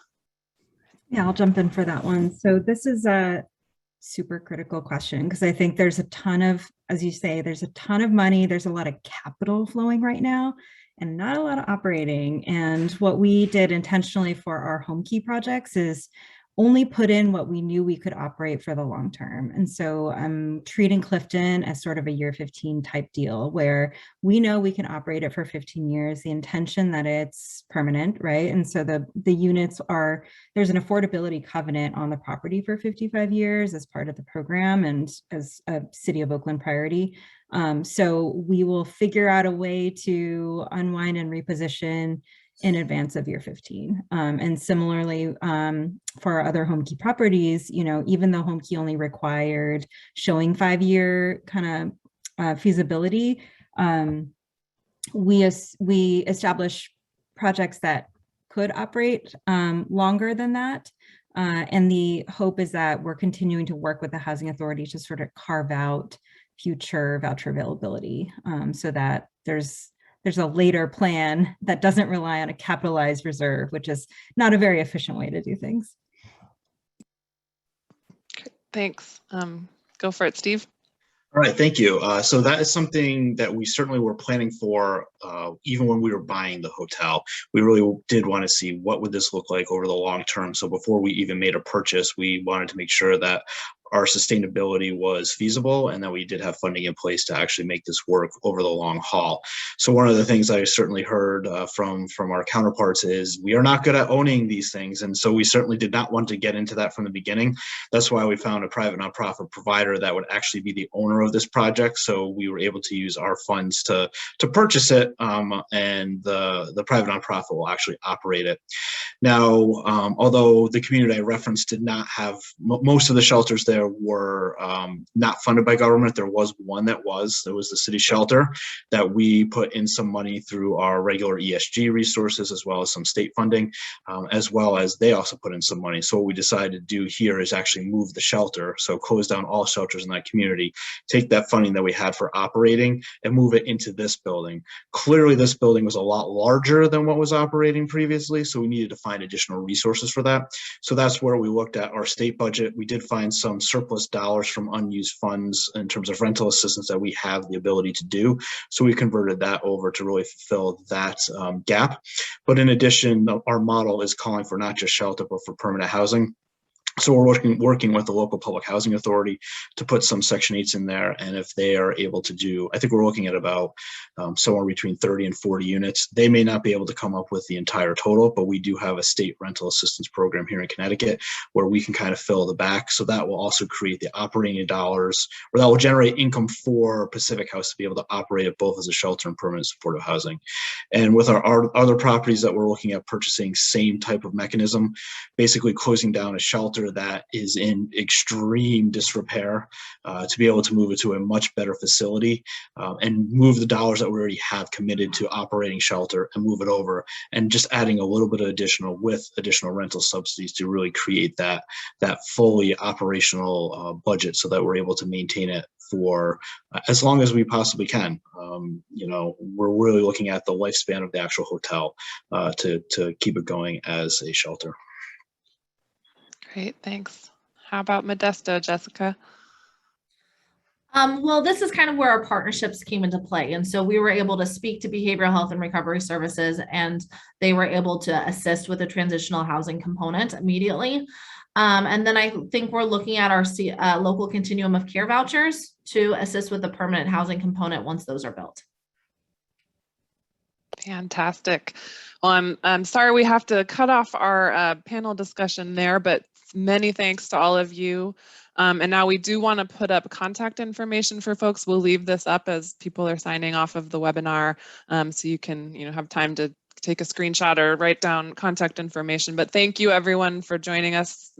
Yeah, I'll jump in for that one. So this is a super critical question because I think there's a ton of, as you say, there's a ton of money. There's a lot of capital flowing right now and not a lot of operating. And what we did intentionally for our home key projects is only put in what we knew we could operate for the long term. And so I'm treating Clifton as sort of a year 15 type deal where we know we can operate it for 15 years, the intention that it's permanent, right? And so the units are, there's an affordability covenant on the property for 55 years as part of the program and as a City of Oakland priority. So we will figure out a way to unwind and reposition in advance of year 15. And similarly, for our other home key properties, you know, even though home key only required showing 5-year kind of feasibility, we establish projects that could operate longer than that. And the hope is that we're continuing to work with the Housing Authority to sort of carve out future voucher availability so that there's a later plan that doesn't rely on a capitalized reserve, which is not a very efficient way to do things. Thanks. Go for it, Steve. All right, thank you. So that is something that we certainly were planning for even when we were buying the hotel. We really did want to see what would this look like over the long term. So before we even made a purchase, we wanted to make sure that our sustainability was feasible and that we did have funding in place to actually make this work over the long haul. So one of the things I certainly heard from our counterparts is we are not good at owning these things. And so we certainly did not want to get into that from the beginning. That's why we found a private nonprofit provider that would actually be the owner of this project. So we were able to use our funds to purchase it, and the private nonprofit will actually operate it. Now, although the community I referenced did not have, most of the shelters there were not funded by government. There was one that was, there was the city shelter that we put in some money through our regular ESG resources, as well as some state funding, as well as they also put in some money. So what we decided to do here is actually move the shelter. So close down all shelters in that community, take that funding that we had for operating and move it into this building. Clearly this building was a lot larger than what was operating previously. So we needed to find additional resources for that. So that's where we looked at our state budget. We did find some surplus dollars from unused funds in terms of rental assistance that we have the ability to do. So we converted that over to really fulfill that gap. But in addition, our model is calling for not just shelter, but for permanent housing. So we're working with the local public housing authority to put some Section 8s in there. And if they are able to do, I think we're looking at about somewhere between 30 and 40 units. They may not be able to come up with the entire total, but we do have a state rental assistance program here in Connecticut where we can kind of fill the back. So that will also create the operating dollars, or that will generate income for Pacific House to be able to operate it both as a shelter and permanent supportive housing. And with our other properties that we're looking at purchasing, same type of mechanism, basically closing down a shelter that is in extreme disrepair to be able to move it to a much better facility and move the dollars that we already have committed to operating shelter and move it over, and just adding a little bit of additional rental subsidies to really create that fully operational budget so that we're able to maintain it for as long as we possibly can. You know, we're really looking at the lifespan of the actual hotel to keep it going as a shelter. Great, thanks. How about Modesto, Jessica? Well, this is kind of where our partnerships came into play. And so we were able to speak to behavioral health and recovery services, and they were able to assist with the transitional housing component immediately. And then I think we're looking at our local continuum of care vouchers to assist with the permanent housing component once those are built. Fantastic. Well, I'm sorry we have to cut off our panel discussion there, but many thanks to all of you. And now we do want to put up contact information for folks. We'll leave this up as people are signing off of the webinar, so you can have time to take a screenshot or write down contact information. But thank you everyone for joining us.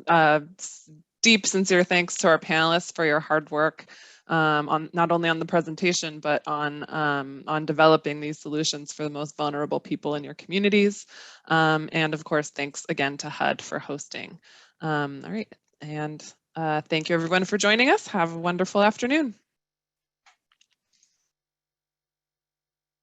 Deep sincere thanks to our panelists for your hard work. On not only on the presentation, but on developing these solutions for the most vulnerable people in your communities. And of course, thanks again to HUD for hosting. All right, and thank you everyone for joining us. Have a wonderful afternoon.